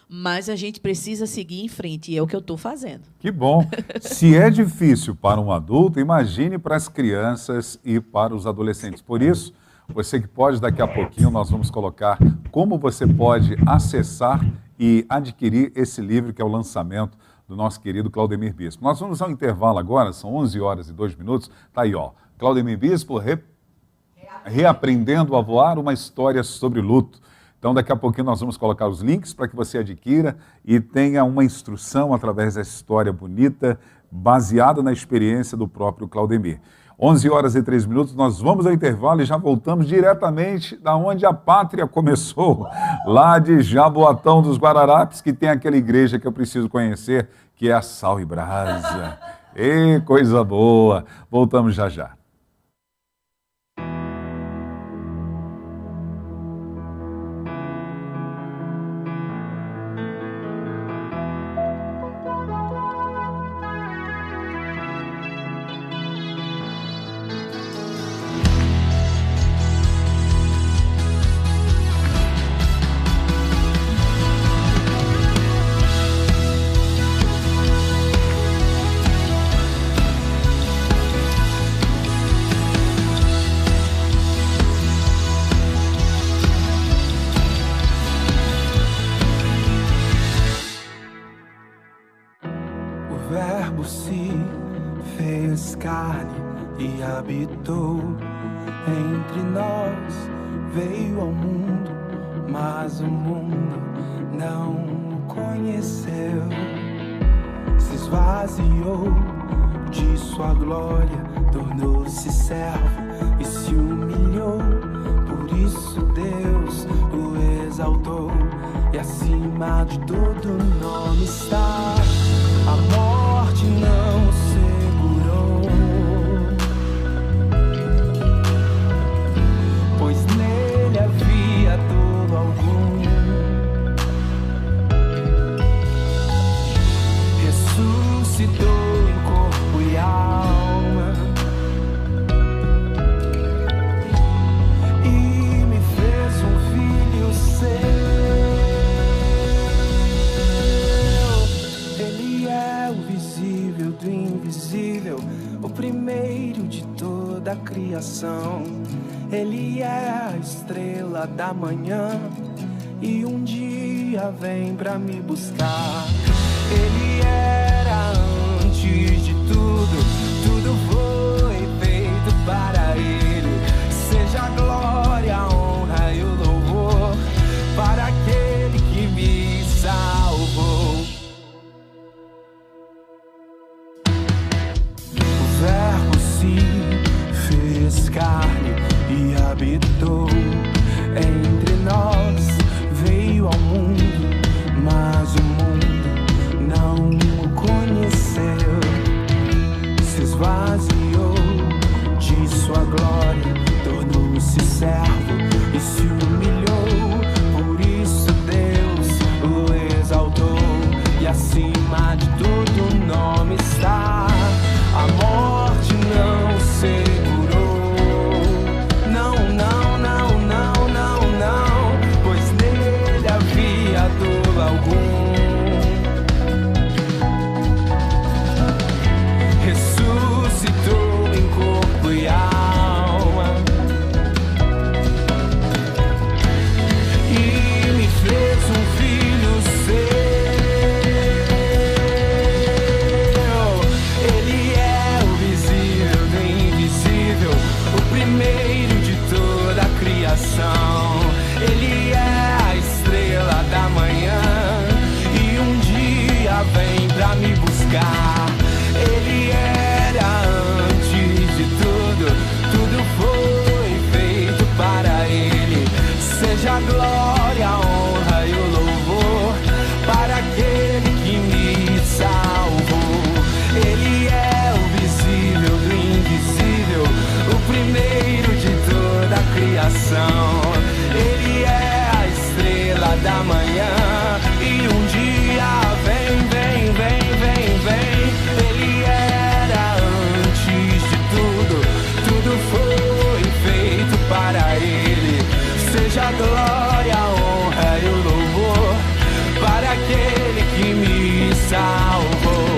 mas a gente precisa seguir em frente, e é o que eu estou fazendo. Que bom. Se é difícil para um adulto, imagine para as crianças e para os adolescentes. Por isso, você que pode, daqui a pouquinho, nós vamos colocar como você pode acessar e adquirir esse livro, que é o lançamento do nosso querido Claudemir Bispo. Nós vamos ao intervalo agora, são 11 horas e 2 minutos. Está aí, ó. Claudemir Bispo, Reaprendendo a Voar, uma história sobre luto. Então, daqui a pouquinho nós vamos colocar os links para que você adquira e tenha uma instrução através dessa história bonita, baseada na experiência do próprio Claudemir. 11 horas e 3 minutos, nós vamos ao intervalo e já voltamos diretamente da onde a pátria começou, lá de Jaboatão dos Guararapes, que tem aquela igreja que eu preciso conhecer, que é a Sal e Brasa. Ê, coisa boa! Voltamos já já. Habitou entre nós, veio ao mundo, mas o mundo não o conheceu. Se esvaziou de sua glória, tornou-se servo e se humilhou. Por isso Deus o exaltou e acima de todo nome está. A morte não o segurou, pois nele havia todo algum. Ressuscitou em corpo e alma, criação. Ele é a estrela da manhã e um dia vem pra me buscar. Ele era antes de tudo, tudo foi feito para ele. Seja a glória, a honra e o louvor para aquele que me salvou. O Verbo se fez carne e habitou entre nós, veio ao mundo, mas o mundo não o conheceu. Se esvaziou de sua glória, tornou-se servo e se humilhou. Por isso Deus o exaltou e acima de tudo o nome está. A morte não segurou. Não, não, não, não, não, não, pois nele havia dor algum. Ressuscitou em corpo e alma e me fez um filho seu. Ele é o visível do invisível, o primeiro de toda a criação. Ele é a estrela da manhã e um dia vem pra me buscar. Ele era antes de tudo, tudo foi feito para ele. Seja a glória, a honra e o louvor para aquele que me salvou. Ele é o visível do invisível, o primeiro de toda a criação. Ele é a estrela da manhã e um dia vem, vem, vem, vem, vem. Ele era antes de tudo, tudo foi feito para ele. Seja a glória, a honra e o louvor para aquele que me salvou.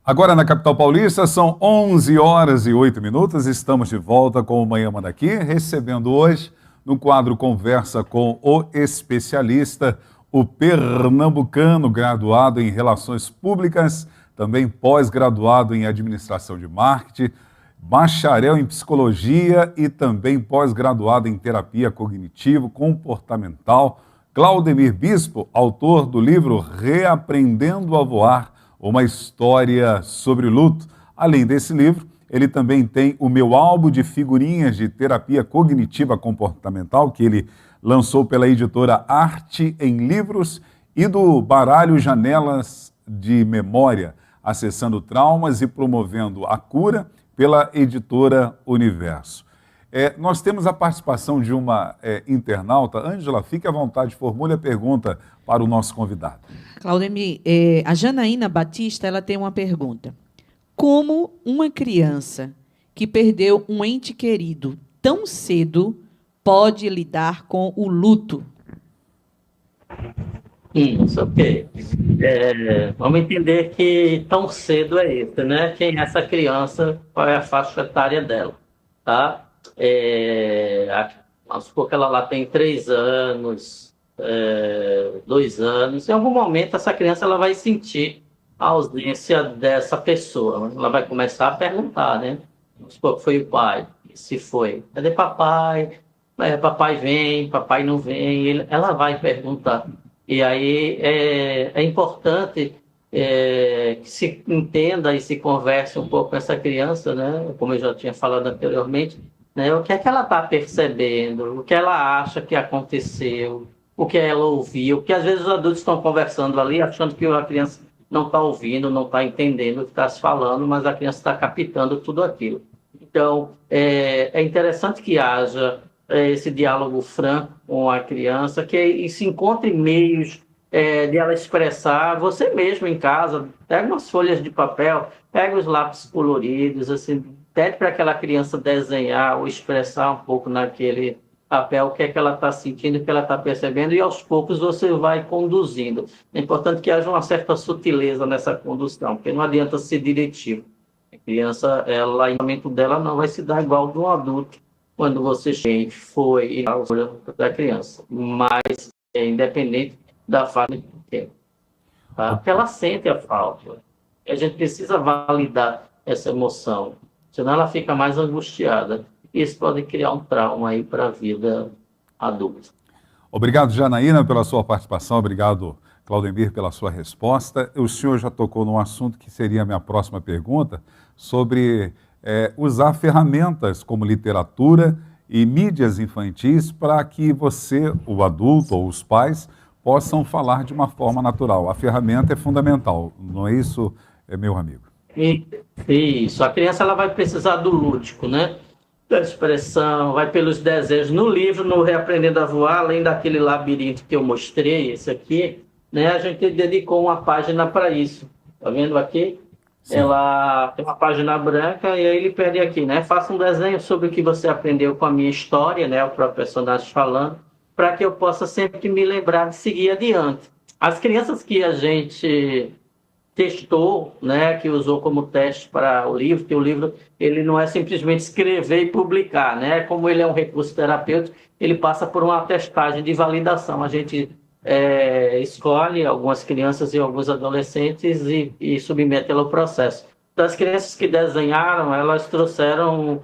Agora na capital paulista são 11 horas e 8 minutos, estamos de volta com o Manhã Manda Aqui, recebendo hoje no quadro Conversa com o Especialista, o pernambucano graduado em Relações Públicas, também pós-graduado em Administração de Marketing, bacharel em Psicologia e também pós-graduado em Terapia Cognitivo-Comportamental, Claudemir Bispo, autor do livro Reaprendendo a Voar, uma história sobre luto. Além desse livro, ele também tem o meu álbum de figurinhas de terapia cognitiva comportamental, que ele lançou pela editora Arte em Livros, e do baralho Janelas de Memória, acessando traumas e promovendo a cura, pela editora Universo. Nós temos a participação de uma internauta. Ângela, fique à vontade, formule a pergunta para o nosso convidado. Claudemir, a Janaína Batista ela tem uma pergunta. Como uma criança que perdeu um ente querido tão cedo pode lidar com o luto? Isso, ok. Vamos entender que tão cedo é isso, né? Quem é essa criança, qual é a faixa etária dela, tá? Vamos supor que ela lá tem 3 anos, 2 anos. Em algum momento, essa criança ela vai sentir a ausência dessa pessoa. Ela vai começar a perguntar, né? Vamos supor que foi o pai. Se foi, cadê papai? Papai vem, papai não vem. Ela vai perguntar. E aí é importante que se entenda e se converse um pouco com essa criança, né? Como eu já tinha falado anteriormente, né? O que é que ela está percebendo, o que ela acha que aconteceu, o que ela ouviu, porque às vezes os adultos estão conversando ali, achando que a criança não está ouvindo, não está entendendo o que está se falando, mas a criança está captando tudo aquilo. Então, é interessante que haja esse diálogo franco com a criança, que se encontre meios de ela expressar, você mesmo em casa, pega umas folhas de papel, pega os lápis coloridos, assim, pede para aquela criança desenhar ou expressar um pouco naquele papel o que é que ela está sentindo, o que ela está percebendo, e aos poucos você vai conduzindo. É importante que haja uma certa sutileza nessa condução, porque não adianta ser diretivo. A criança, ela, o momento dela não vai se dar igual de um adulto quando você foi da criança, mas independente da fase do tempo, tá? Porque ela sente a falta. E a gente precisa validar essa emoção, senão ela fica mais angustiada. Isso pode criar um trauma aí para a vida adulta. Obrigado, Janaína, pela sua participação. Obrigado, Claudemir, pela sua resposta. O senhor já tocou num assunto que seria a minha próxima pergunta, sobre usar ferramentas como literatura e mídias infantis para que você, o adulto ou os pais, possam falar de uma forma natural. A ferramenta é fundamental, não é isso, meu amigo? Isso. A criança ela vai precisar do lúdico, né? Da expressão, vai pelos desenhos. No livro, no Reaprendendo a Voar, além daquele labirinto que eu mostrei, esse aqui, né, a gente dedicou uma página para isso. Tá vendo aqui? Sim. Ela tem uma página branca e aí ele pede aqui, né? Faça um desenho sobre o que você aprendeu com a minha história, né? O próprio personagem falando, para que eu possa sempre me lembrar de seguir adiante. As crianças que a gente testou, né, que usou como teste para o livro, que o livro ele não é simplesmente escrever e publicar, né? Como ele é um recurso terapêutico, ele passa por uma testagem de validação. A gente escolhe algumas crianças e alguns adolescentes e submete ela ao processo. Das crianças que desenharam, elas trouxeram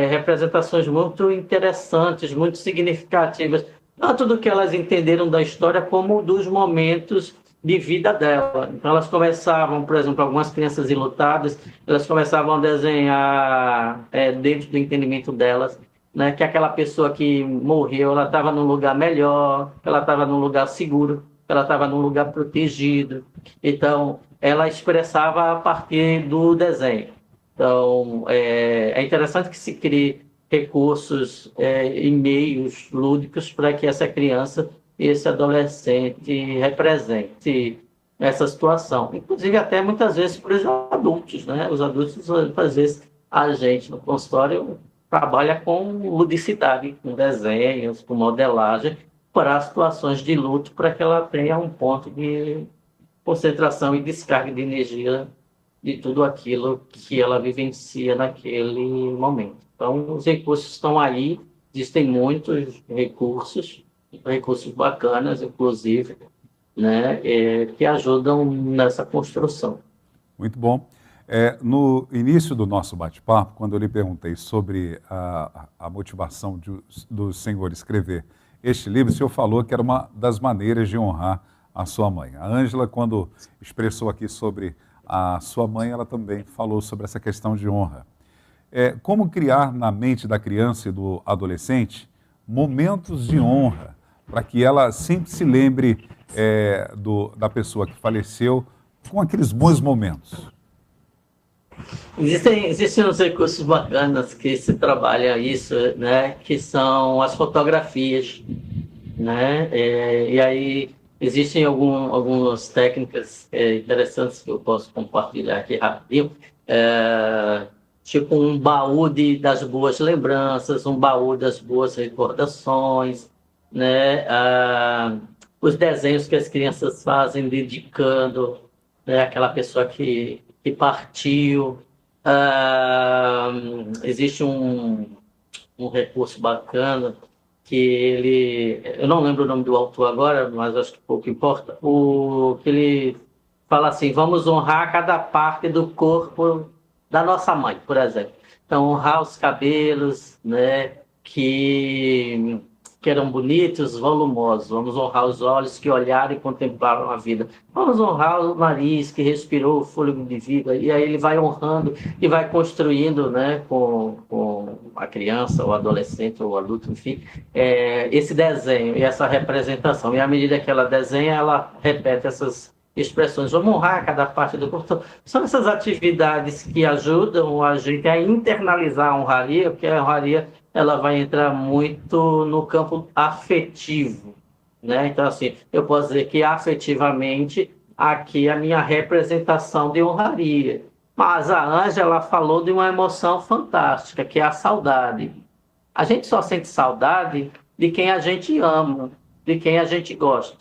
representações muito interessantes, muito significativas, tanto do que elas entenderam da história, como dos momentos de vida dela. Então elas começavam, por exemplo, algumas crianças enlutadas, elas começavam a desenhar dentro do entendimento delas, né, que aquela pessoa que morreu, ela estava num lugar melhor, ela estava num lugar seguro, ela estava num lugar protegido. Então ela expressava a partir do desenho. Então é interessante que se crie recursos e meios lúdicos para que essa criança e esse adolescente represente essa situação. Inclusive, até muitas vezes para os adultos, né? Os adultos, às vezes, a gente no consultório trabalha com ludicidade, com desenhos, com modelagem, para situações de luto, para que ela tenha um ponto de concentração e descarga de energia de tudo aquilo que ela vivencia naquele momento. Então, os recursos estão aí, existem muitos recursos bacanas, inclusive, né, que ajudam nessa construção. Muito bom. No início do nosso bate-papo, quando eu lhe perguntei sobre a motivação do senhor escrever este livro, o senhor falou que era uma das maneiras de honrar a sua mãe. A Ângela, quando expressou aqui sobre a sua mãe, ela também falou sobre essa questão de honra. Como criar na mente da criança e do adolescente momentos de honra, para que ela sempre se lembre da pessoa que faleceu com aqueles bons momentos? Existem uns recursos bacanas que se trabalha isso, né, que são as fotografias, né, e aí existem algumas técnicas interessantes que eu posso compartilhar aqui rapidinho, tipo um baú das boas lembranças, um baú das boas recordações, né, os desenhos que as crianças fazem dedicando, né, aquela pessoa que partiu. Existe um recurso bacana que eu não lembro o nome do autor agora, mas acho que pouco importa, que ele fala assim: vamos honrar cada parte do corpo da nossa mãe, por exemplo. Então, honrar os cabelos, né, que que eram bonitos, volumosos. Vamos honrar os olhos que olharam e contemplaram a vida. Vamos honrar o nariz que respirou o fôlego de vida. E aí ele vai honrando e vai construindo, né, com a criança, o adolescente, ou o adulto, enfim, esse desenho e essa representação. E à medida que ela desenha, ela repete essas expressões. Vamos honrar cada parte do corpo. Então, são essas atividades que ajudam a gente a internalizar a honraria, porque a honraria ela vai entrar muito no campo afetivo, né? Então, assim, eu posso dizer que afetivamente aqui a minha representação de honraria. Mas a Ângela falou de uma emoção fantástica, que é a saudade. A gente só sente saudade de quem a gente ama, de quem a gente gosta.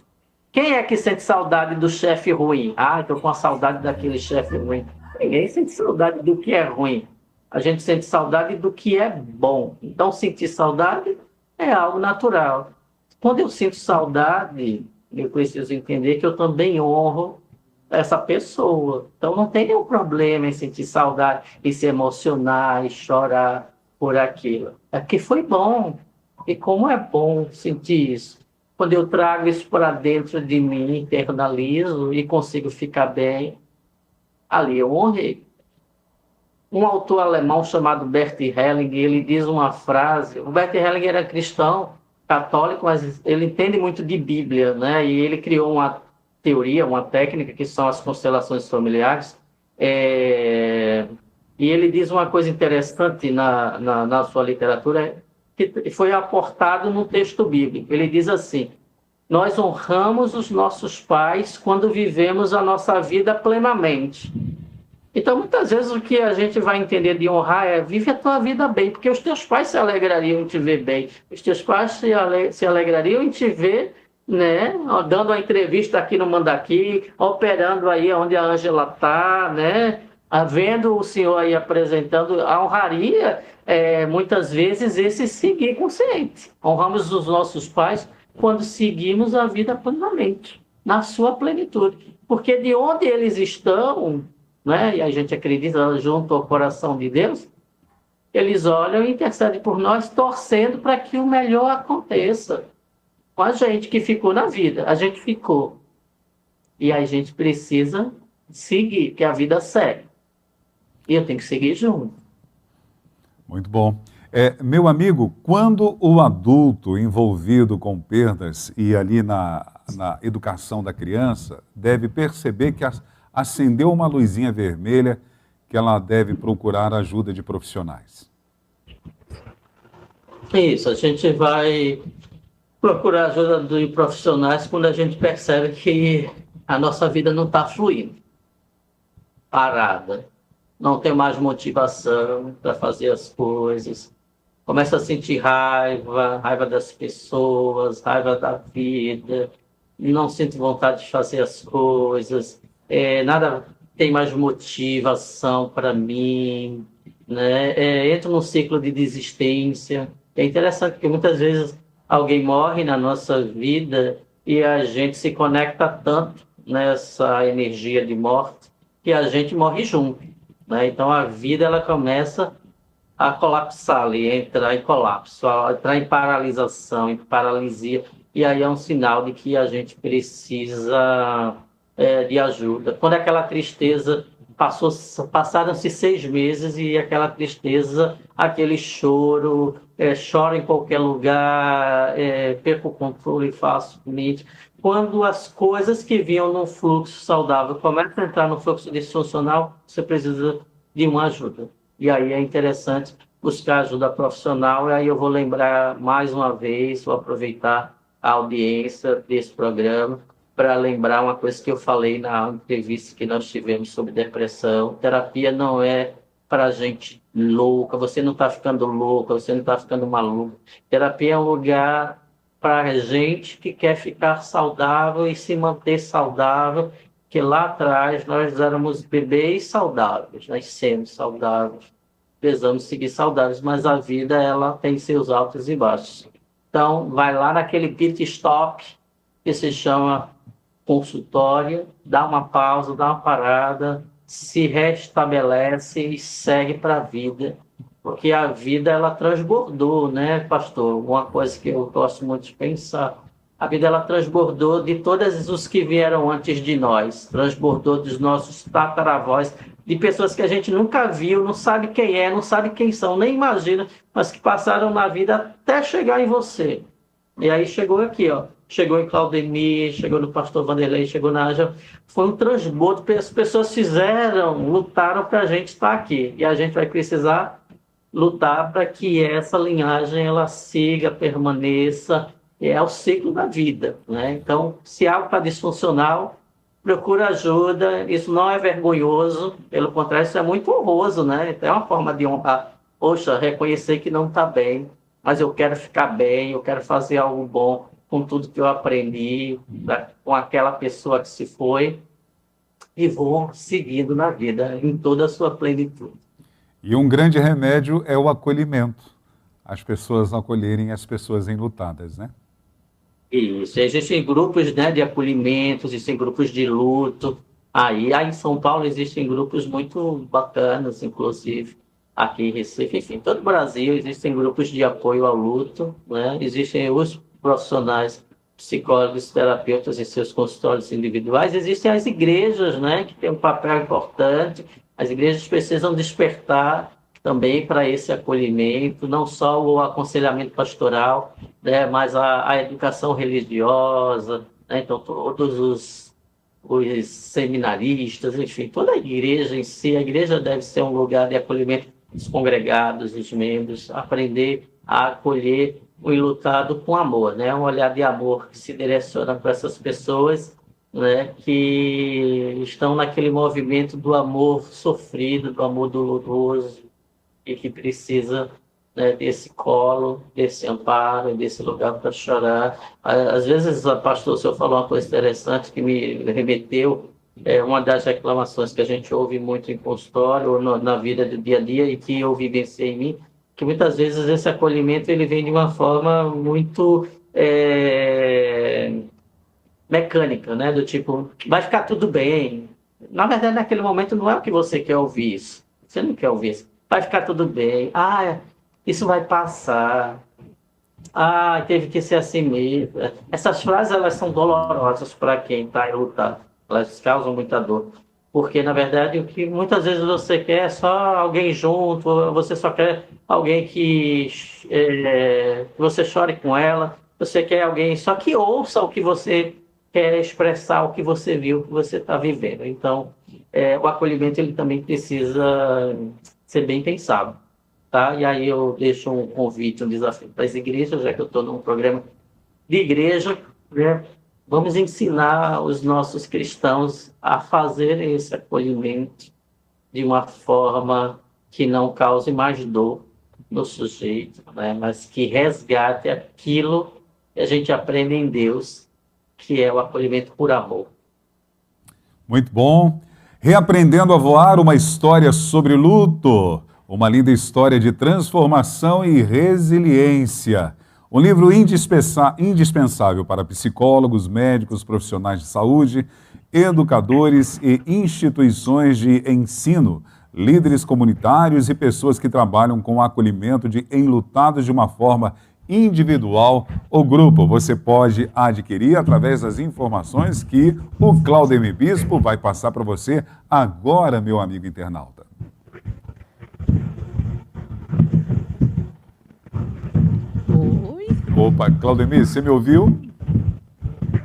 Quem é que sente saudade do chefe ruim? Ah, estou com a saudade daquele chefe ruim. Ninguém sente saudade do que é ruim. A gente sente saudade do que é bom. Então, sentir saudade é algo natural. Quando eu sinto saudade, eu preciso entender que eu também honro essa pessoa. Então, não tem nenhum problema em sentir saudade, e se emocionar, e chorar por aquilo. É porque foi bom. E como é bom sentir isso. Quando eu trago isso para dentro de mim, internalizo e consigo ficar bem, ali eu honrei. Um autor alemão chamado Bert Hellinger, ele diz uma frase. O Bert Hellinger era cristão, católico, mas ele entende muito de Bíblia, né? E ele criou uma teoria, uma técnica, que são as constelações familiares. E ele diz uma coisa interessante na sua literatura, que foi aportado no texto bíblico. Ele diz assim: nós honramos os nossos pais quando vivemos a nossa vida plenamente. Então, muitas vezes, o que a gente vai entender de honrar é: vive a tua vida bem, porque os teus pais se alegrariam em te ver bem, os teus pais se alegrariam em te ver, né, dando uma entrevista aqui no Mandaqui, operando aí onde a Ângela está, né, vendo o senhor aí apresentando. A honraria muitas vezes esse seguir consciente. Honramos os nossos pais quando seguimos a vida plenamente, na sua plenitude. Porque de onde eles estão, né, e a gente acredita junto ao coração de Deus, eles olham e intercedem por nós, torcendo para que o melhor aconteça com a gente que ficou na vida. A gente ficou. E a gente precisa seguir, porque a vida segue. E eu tenho que seguir junto. Muito bom. Meu amigo, quando o adulto envolvido com perdas e ali na educação da criança deve perceber que acendeu uma luzinha vermelha, que ela deve procurar ajuda de profissionais? Isso, a gente vai procurar ajuda de profissionais quando a gente percebe que a nossa vida não está fluindo, parada. Não tem mais motivação para fazer as coisas, começa a sentir raiva das pessoas, raiva da vida, não sente vontade de fazer as coisas, nada tem mais motivação para mim, né? Entra num ciclo de desistência. É interessante porque muitas vezes alguém morre na nossa vida e a gente se conecta tanto nessa energia de morte que a gente morre junto. Então a vida ela começa a colapsar ali, entrar em colapso, entrar em paralisação, em paralisia, e aí é um sinal de que a gente precisa de ajuda. Quando aquela tristeza passaram-se 6 meses e aquela tristeza, aquele choro, choro em qualquer lugar, perco o controle facilmente. Quando as coisas que vinham num fluxo saudável começam a entrar no fluxo disfuncional, você precisa de uma ajuda. E aí é interessante buscar ajuda profissional. E aí eu vou lembrar mais uma vez, vou aproveitar a audiência desse programa para lembrar uma coisa que eu falei na entrevista que nós tivemos sobre depressão. Terapia não é para gente louca, você não está ficando louca, você não está ficando maluco. Terapia é um lugar para gente que quer ficar saudável e se manter saudável, que lá atrás nós éramos bebês saudáveis, nascemos saudáveis, precisamos seguir saudáveis, mas a vida ela tem seus altos e baixos. Então, vai lá naquele pit stop que se chama consultório, dá uma pausa, dá uma parada, se restabelece e segue para a vida. porque a vida ela transbordou, né, pastor? Uma coisa que eu gosto muito de pensar. A vida ela transbordou de todos os que vieram antes de nós, transbordou dos nossos tataravós, de pessoas que a gente nunca viu, não sabe quem é, não sabe quem são, nem imagina, mas que passaram na vida até chegar em você. E aí chegou aqui, ó. Chegou em Claudemir, chegou no pastor Vanderlei, chegou na Ângela. Foi um transbordo, as pessoas fizeram, lutaram para a gente estar aqui. E a gente vai precisar lutar para que essa linhagem ela siga, permaneça. É o ciclo da vida, né? Então, se algo está disfuncional, procura ajuda. Isso não é vergonhoso, pelo contrário, isso é muito honroso, né? Então, é uma forma de honrar. Poxa, reconhecer que não está bem, mas eu quero ficar bem, eu quero fazer algo bom com tudo que eu aprendi, com aquela pessoa que se foi, e vou seguindo na vida em toda a sua plenitude. E um grande remédio é o acolhimento. As pessoas acolherem as pessoas enlutadas, né? Isso, existem grupos, né, de acolhimento, existem grupos de luto. Aí em São Paulo existem grupos muito bacanas, inclusive aqui em Recife, enfim, em todo o Brasil existem grupos de apoio ao luto, né? Existem os profissionais, psicólogos, terapeutas em seus consultórios individuais. Existem as igrejas, né, que têm um papel importante. As igrejas precisam despertar também para esse acolhimento, não só o aconselhamento pastoral, né, mas a educação religiosa, né? Então todos os seminaristas, enfim, toda a igreja em si. A igreja deve ser um lugar de acolhimento dos congregados, dos membros, aprender a acolher o enlutado com amor, né? Um olhar de amor que se direciona para essas pessoas, né, que estão naquele movimento do amor sofrido, do amor doloroso, e que precisa, né, desse colo, desse amparo, desse lugar para chorar. Às vezes, pastor, o senhor falou uma coisa interessante que me remeteu, uma das reclamações que a gente ouve muito em consultório, ou na vida do dia a dia, e que eu vivenciei em mim, que muitas vezes esse acolhimento ele vem de uma forma muito mecânica, né? Do tipo, vai ficar tudo bem. Na verdade, naquele momento não é o que você quer ouvir isso. Você não quer ouvir isso. Vai ficar tudo bem. Isso vai passar. Teve que ser assim mesmo. Essas frases, elas são dolorosas para quem está lutando. Elas causam muita dor. Porque, na verdade, o que muitas vezes você quer é só alguém junto, você só quer alguém que você chore com ela, você quer alguém só que ouça o que você quer expressar, o que você viu, o que você está vivendo. Então, o acolhimento ele também precisa ser bem pensado, tá? E aí eu deixo um convite, um desafio para as igrejas, já que eu estou num programa de igreja, né? Vamos ensinar os nossos cristãos a fazerem esse acolhimento de uma forma que não cause mais dor no sujeito, né? Mas que resgate aquilo que a gente aprende em Deus, que é o acolhimento por amor. Muito bom. Reaprendendo a Voar, uma história sobre luto. Uma linda história de transformação e resiliência. Um livro indispensável para psicólogos, médicos, profissionais de saúde, educadores e instituições de ensino, líderes comunitários e pessoas que trabalham com o acolhimento de enlutados de uma forma individual ou grupo. Você pode adquirir através das informações que o Claudemir Bispo vai passar para você agora, meu amigo internauta. Opa, Claudemir, você me ouviu?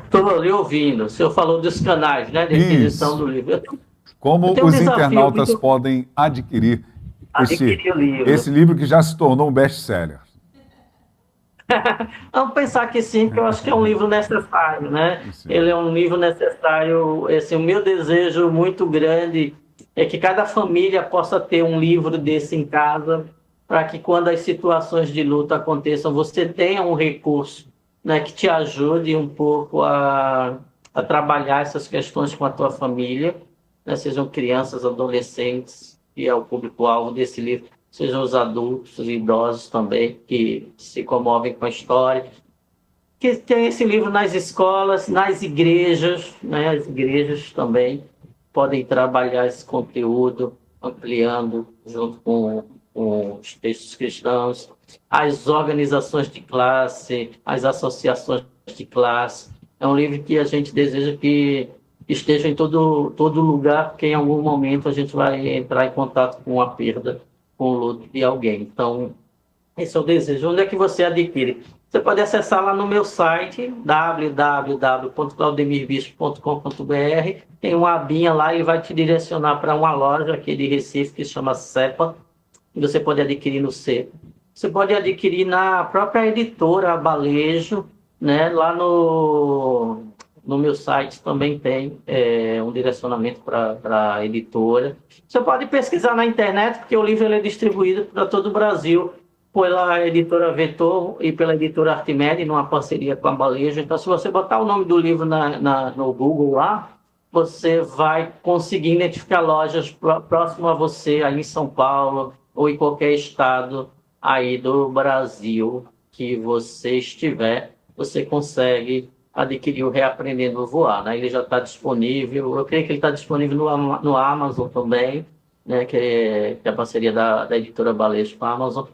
Estou lhe ouvindo. O senhor falou dos canais, né, de aquisição do livro. Como os internautas podem adquirir esse livro que já se tornou um best-seller? Vamos pensar que sim, que eu acho que é um livro necessário, né? Sim. Ele é um livro necessário. O meu desejo muito grande é que cada família possa ter um livro desse em casa, para que quando as situações de luta aconteçam, você tenha um recurso, né, que te ajude um pouco a trabalhar essas questões com a tua família, né, sejam crianças, adolescentes, que é o público-alvo desse livro, sejam os adultos, os idosos também, que se comovem com a história. Que tem esse livro nas escolas, nas igrejas, né, as igrejas também podem trabalhar esse conteúdo, ampliando junto com com os textos cristãos, as organizações de classe, as associações de classe. É um livro que a gente deseja que esteja em todo lugar, porque em algum momento a gente vai entrar em contato com a perda, com o luto de alguém. Então, esse é o desejo. Onde é que você adquire? Você pode acessar lá no meu site, www.claudemirbispo.com.br. Tem uma abinha lá e vai te direcionar para uma loja aqui de Recife que se chama Cepa. E você pode adquirir no Cepa. Você pode adquirir na própria editora Balejo, né? Lá no meu site também tem um direcionamento para a editora. Você pode pesquisar na internet, porque o livro ele é distribuído para todo o Brasil, pela editora Vetor e pela editora Artimede, numa parceria com a Balejo. Então, se você botar o nome do livro no Google lá, você vai conseguir identificar lojas próximas a você, aí em São Paulo ou em qualquer estado aí do Brasil que você estiver, você consegue adquirir o Reaprendendo a Voar, né? Ele já está disponível, eu creio que ele está disponível no Amazon também, né? Que é a parceria da editora Balejo com a Amazon.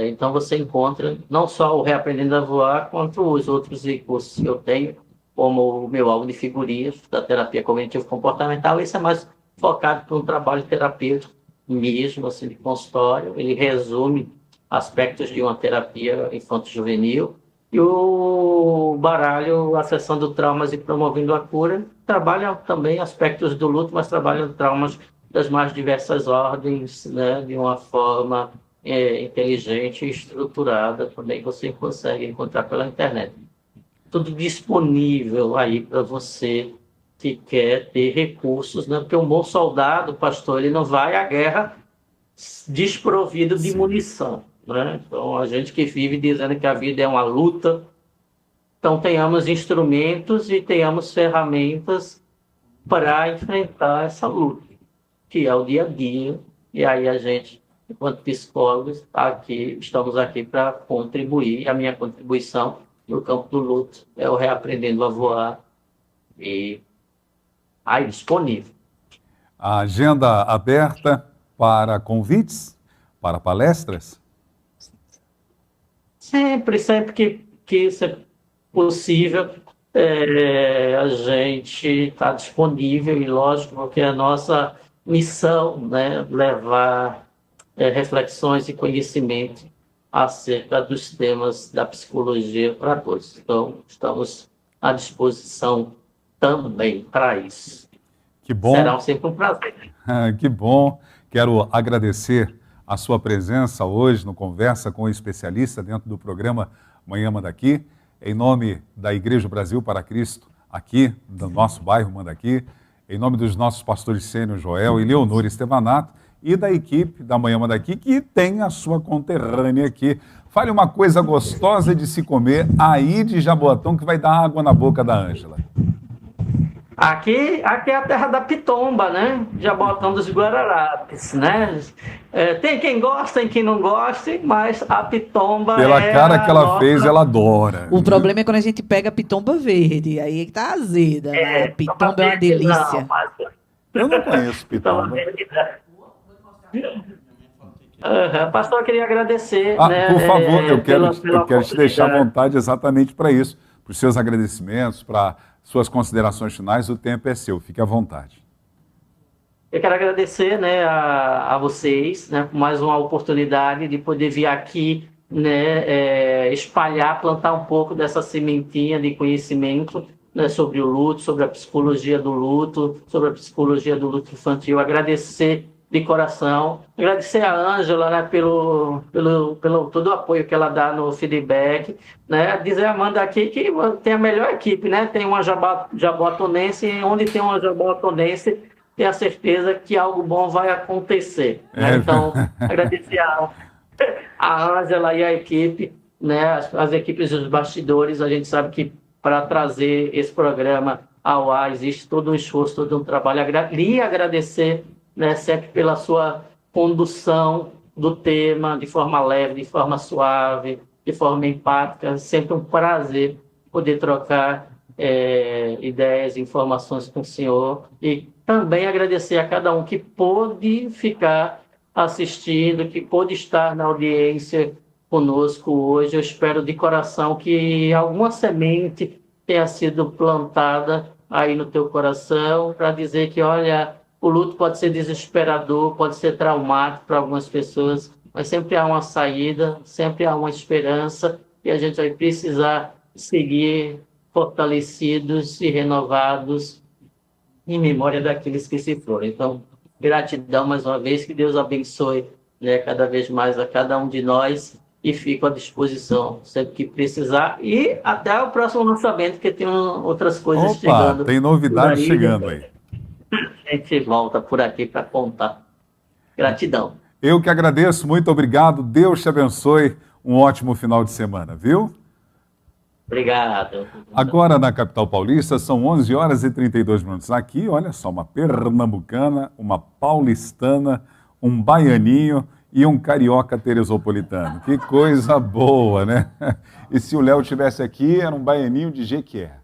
Então você encontra não só o Reaprendendo a Voar, quanto os outros recursos que eu tenho, como o meu álbum de figurinhas da terapia cognitivo-comportamental. Esse é mais focado para um trabalho terapêutico mesmo, assim, de consultório. Ele resume aspectos de uma terapia infanto-juvenil. E o baralho Acessando Traumas e Promovendo a Cura trabalha também aspectos do luto, mas trabalha traumas das mais diversas ordens, né, de uma forma inteligente e estruturada. Também você consegue encontrar pela internet. Tudo disponível aí para você que quer ter recursos, né? Porque um bom soldado, pastor, ele não vai à guerra desprovido de munição, né? Então, a gente que vive dizendo que a vida é uma luta, então tenhamos instrumentos e tenhamos ferramentas para enfrentar essa luta, que é o dia a dia. E aí a gente, enquanto psicólogos, estamos aqui para contribuir. E a minha contribuição no campo do luto é o Reaprendendo a Voar, e aí disponível. A agenda aberta para convites, para palestras? Sempre que isso é possível, a gente está disponível, e lógico, porque a nossa missão, né, levar reflexões e conhecimento acerca dos temas da psicologia para todos. Então, estamos à disposição também para isso. Que bom. Será sempre um prazer. Que bom. Quero agradecer a sua presença hoje no Conversa com o Especialista dentro do programa Manhã Manda Aqui, em nome da Igreja Brasil para Cristo, aqui do nosso bairro Manda Aqui, em nome dos nossos pastores Sênio Joel e Leonor Estevanato, e da equipe da Manhã Manda Aqui, que tem a sua conterrânea aqui. Fale uma coisa gostosa de se comer aí de Jaboatão, que vai dar água na boca da Ângela. Aqui é a terra da pitomba, né? Jaboatão dos Guararapes, né? Tem quem gosta, tem quem não goste, mas a pitomba pela cara que ela fez, ela adora. O problema é quando a gente pega a pitomba verde, aí que tá azeda. Né? A pitomba é uma delícia. Não, mas... Eu não conheço pitomba. Pastor, eu queria agradecer. Por favor, eu quero te deixar à oportunidade. vontade exatamente para isso, para os seus agradecimentos, para suas considerações finais. O tempo é seu, fique à vontade. Eu quero agradecer, né, a vocês, né, por mais uma oportunidade de poder vir aqui, né, espalhar, plantar um pouco dessa sementinha de conhecimento, né, sobre o luto, sobre a psicologia do luto, sobre a psicologia do luto infantil. Agradecer de coração, agradecer a Ângela, né, pelo todo o apoio que ela dá no feedback, né, dizer a Amanda aqui que tem a melhor equipe, né, tem uma jaboatonense, e onde tem uma jaboatonense, tem a certeza que algo bom vai acontecer, né? Então, agradecer a Ângela e a equipe, né, as equipes dos bastidores. A gente sabe que para trazer esse programa ao ar existe todo um esforço, todo um trabalho. Lhe agradecer, né, sempre pela sua condução do tema de forma leve, de forma suave, de forma empática. Sempre um prazer poder trocar ideias, informações com o senhor, e também agradecer a cada um que pôde ficar assistindo, que pôde estar na audiência conosco hoje. Eu espero de coração que alguma semente tenha sido plantada aí no teu coração para dizer que, olha, o luto pode ser desesperador, pode ser traumático para algumas pessoas, mas sempre há uma saída, sempre há uma esperança e a gente vai precisar seguir fortalecidos e renovados em memória daqueles que se foram. Então, gratidão mais uma vez, que Deus abençoe, né, cada vez mais a cada um de nós e fico à disposição sempre que precisar e até o próximo lançamento, porque tem outras coisas Opa, chegando. tem novidades chegando aí. A gente volta por aqui para contar. Gratidão. Eu que agradeço, muito obrigado. Deus te abençoe. Um ótimo final de semana, viu? Obrigado. Agora na capital paulista são 11 horas e 32 minutos. Aqui, olha só, uma pernambucana, uma paulistana, um baianinho e um carioca teresopolitano. Que coisa boa, né? E se o Léo estivesse aqui, era um baianinho de Jequié.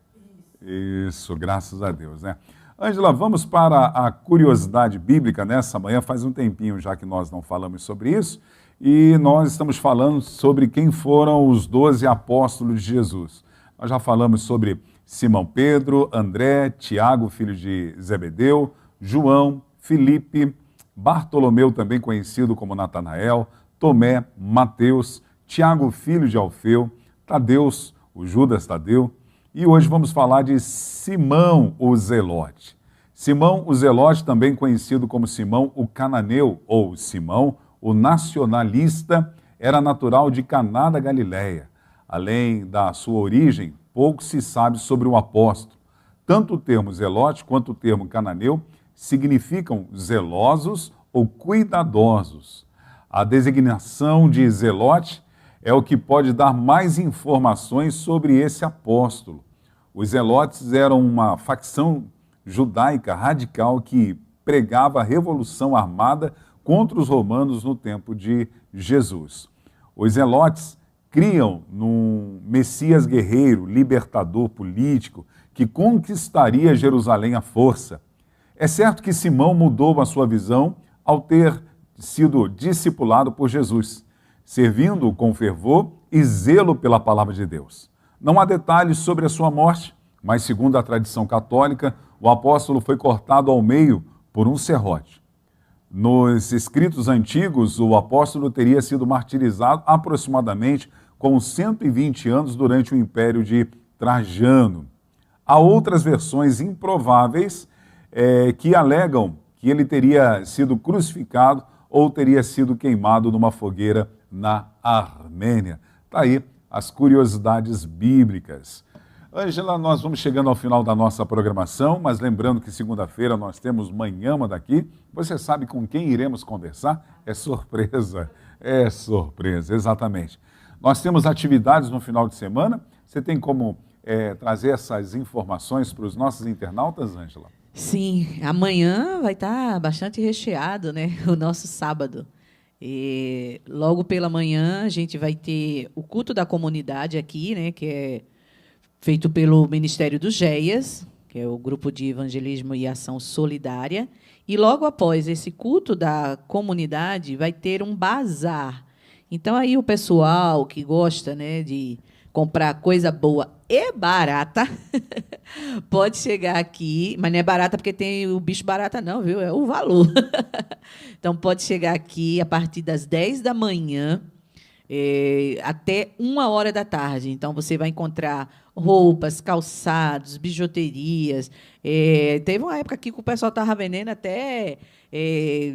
Isso, graças a Deus, né? Ângela, vamos para a curiosidade bíblica nessa manhã. Faz um tempinho já que nós não falamos sobre isso. E nós estamos falando sobre quem foram os 12 apóstolos de Jesus. Nós já falamos sobre Simão Pedro, André, Tiago, filho de Zebedeu, João, Filipe, Bartolomeu, também conhecido como Natanael, Tomé, Mateus, Tiago, filho de Alfeu, Tadeus, o Judas Tadeu. E hoje vamos falar de Simão o Zelote. Simão o Zelote, também conhecido como Simão o Cananeu, ou Simão o Nacionalista, era natural de Caná da Galileia. Além da sua origem, pouco se sabe sobre o apóstolo. Tanto o termo zelote quanto o termo cananeu significam zelosos ou cuidadosos. A designação de zelote é o que pode dar mais informações sobre esse apóstolo. Os zelotes eram uma facção judaica radical que pregava a revolução armada contra os romanos no tempo de Jesus. Os zelotes criam num Messias guerreiro, libertador político, que conquistaria Jerusalém à força. É certo que Simão mudou a sua visão ao ter sido discipulado por Jesus, servindo com fervor e zelo pela palavra de Deus. Não há detalhes sobre a sua morte, mas segundo a tradição católica, o apóstolo foi cortado ao meio por um serrote. Nos escritos antigos, o apóstolo teria sido martirizado aproximadamente com 120 anos durante o império de Trajano. Há outras versões improváveis que alegam que ele teria sido crucificado ou teria sido queimado numa fogueira na Armênia. Está aí as curiosidades bíblicas. Ângela, nós vamos chegando ao final da nossa programação, mas lembrando que segunda-feira nós temos Manhã daqui. Você sabe com quem iremos conversar? É surpresa, exatamente. Nós temos atividades no final de semana. Você tem como trazer essas informações para os nossos internautas, Ângela? Sim, amanhã vai estar bastante recheado, né? O nosso sábado. E logo pela manhã a gente vai ter o culto da comunidade aqui, né? Que é feito pelo Ministério dos GEIAS, que é o Grupo de Evangelismo e Ação Solidária. E logo após esse culto da comunidade vai ter um bazar. Então aí o pessoal que gosta, né, de comprar coisa boa e barata, pode chegar aqui, mas não é barata porque tem o bicho barata não, viu? É o valor. Então, pode chegar aqui a partir das 10 da manhã até 1h da tarde. Então, você vai encontrar roupas, calçados, bijuterias. Teve uma época aqui que o pessoal estava vendendo até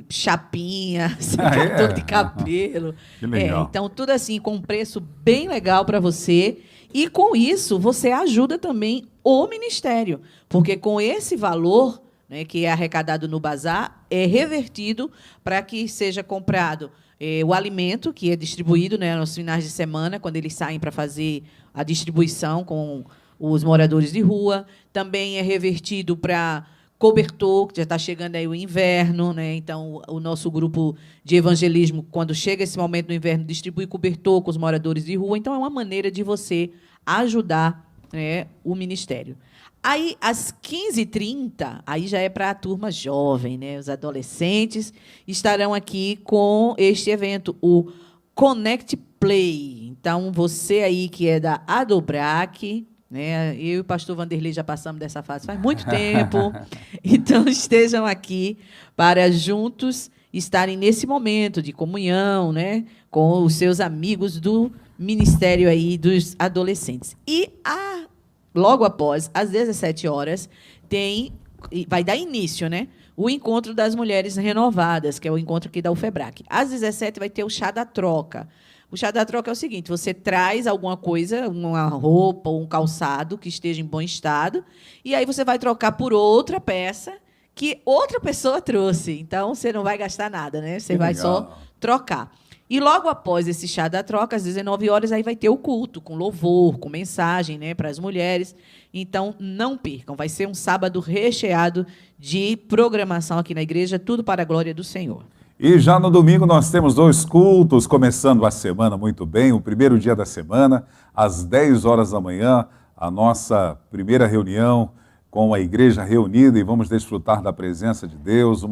chapinha, secador de cabelo. Que legal. Então, tudo assim, com um preço bem legal para você. E, com isso, você ajuda também o Ministério, porque com esse valor, né, que é arrecadado no bazar, é revertido para que seja comprado o alimento, que é distribuído, né, nos finais de semana, quando eles saem para fazer a distribuição com os moradores de rua. Também é revertido para cobertor, que já está chegando aí o inverno, né? Então, o nosso grupo de evangelismo, quando chega esse momento do inverno, distribui cobertor com os moradores de rua. Então, é uma maneira de você ajudar né, o ministério. Aí, às 15h30, aí já é para a turma jovem, né? Os adolescentes estarão aqui com este evento, o Connect Play. Então, você aí que é da Adobrac, né? Eu e o pastor Vanderlei já passamos dessa fase faz muito tempo. Então, estejam aqui para juntos estarem nesse momento de comunhão, né? Com os seus amigos do ministério aí dos adolescentes. E logo após, às 17 horas, vai dar início, né, o encontro das mulheres renovadas, que é o encontro aqui da UFEBRAC. Às 17 vai ter o chá da troca. O chá da troca é o seguinte: você traz alguma coisa, uma roupa ou um calçado que esteja em bom estado, e aí você vai trocar por outra peça que outra pessoa trouxe. Então, você não vai gastar nada, né? Você vai só trocar. E logo após esse chá da troca, às 19 horas, aí vai ter o culto, com louvor, com mensagem, né, para as mulheres. Então, não percam. Vai ser um sábado recheado de programação aqui na igreja, tudo para a glória do Senhor. E já no domingo nós temos 2 cultos, começando a semana muito bem, o primeiro dia da semana, às 10 horas da manhã, a nossa primeira reunião com a igreja reunida, e vamos desfrutar da presença de Deus, um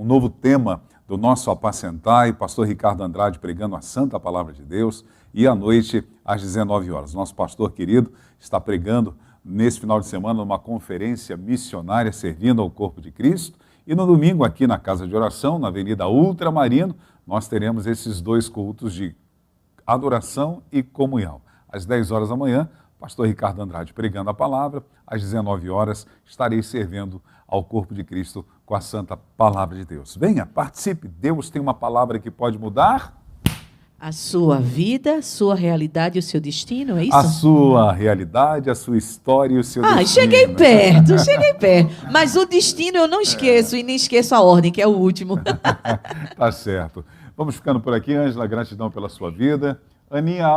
novo tema do nosso Apacentai, pastor Ricardo Andrade pregando a santa palavra de Deus, e à noite, às 19 horas. Nosso pastor querido está pregando nesse final de semana numa conferência missionária servindo ao corpo de Cristo, e no domingo aqui na Casa de Oração, na Avenida Ultramarino, nós teremos esses 2 cultos de adoração e comunhão. Às 10 horas da manhã, pastor Ricardo Andrade pregando a palavra, às 19 horas estarei servindo ao corpo de Cristo com a santa palavra de Deus. Venha, participe. Deus tem uma palavra que pode mudar a sua vida, sua realidade e o seu destino, é isso? A sua realidade, a sua história e o seu destino. Cheguei perto. Mas o destino eu não esqueço, e nem esqueço a ordem, que é o último. Tá certo. Vamos ficando por aqui, Ângela, gratidão pela sua vida. Aninha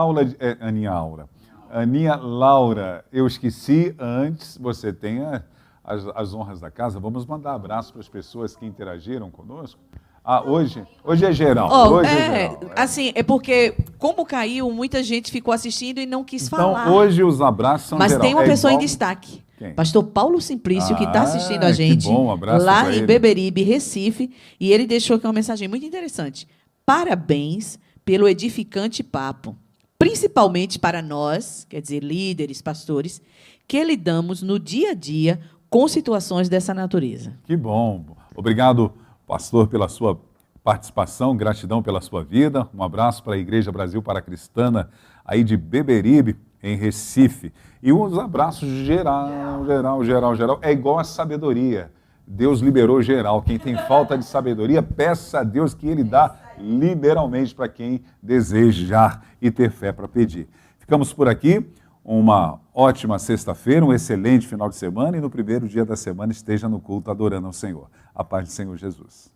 Laura, eu esqueci antes, você tem as honras da casa. Vamos mandar abraço para as pessoas que interagiram conosco. Hoje é geral. Hoje é geral. Assim, é porque, como caiu, muita gente ficou assistindo e não quis falar. Então, hoje os abraços são Mas geral. tem uma pessoa em destaque. Quem? Pastor Paulo Simplício, que está assistindo a gente que bom, um abraço lá pra em ele. Beberibe, Recife, e ele deixou aqui uma mensagem muito interessante. Parabéns pelo edificante papo, principalmente para nós, quer dizer, líderes, pastores, que lidamos no dia a dia com situações dessa natureza. Que bom. Obrigado, pastor, pela sua participação, gratidão pela sua vida. Um abraço para a Igreja Brasil Paracristana, aí de Beberibe, em Recife. E uns abraços geral. É igual a sabedoria. Deus liberou geral. Quem tem falta de sabedoria, peça a Deus que Ele dá liberalmente para quem desejar e ter fé para pedir. Ficamos por aqui. Uma ótima sexta-feira, um excelente final de semana, e no primeiro dia da semana esteja no culto adorando ao Senhor. A paz do Senhor Jesus.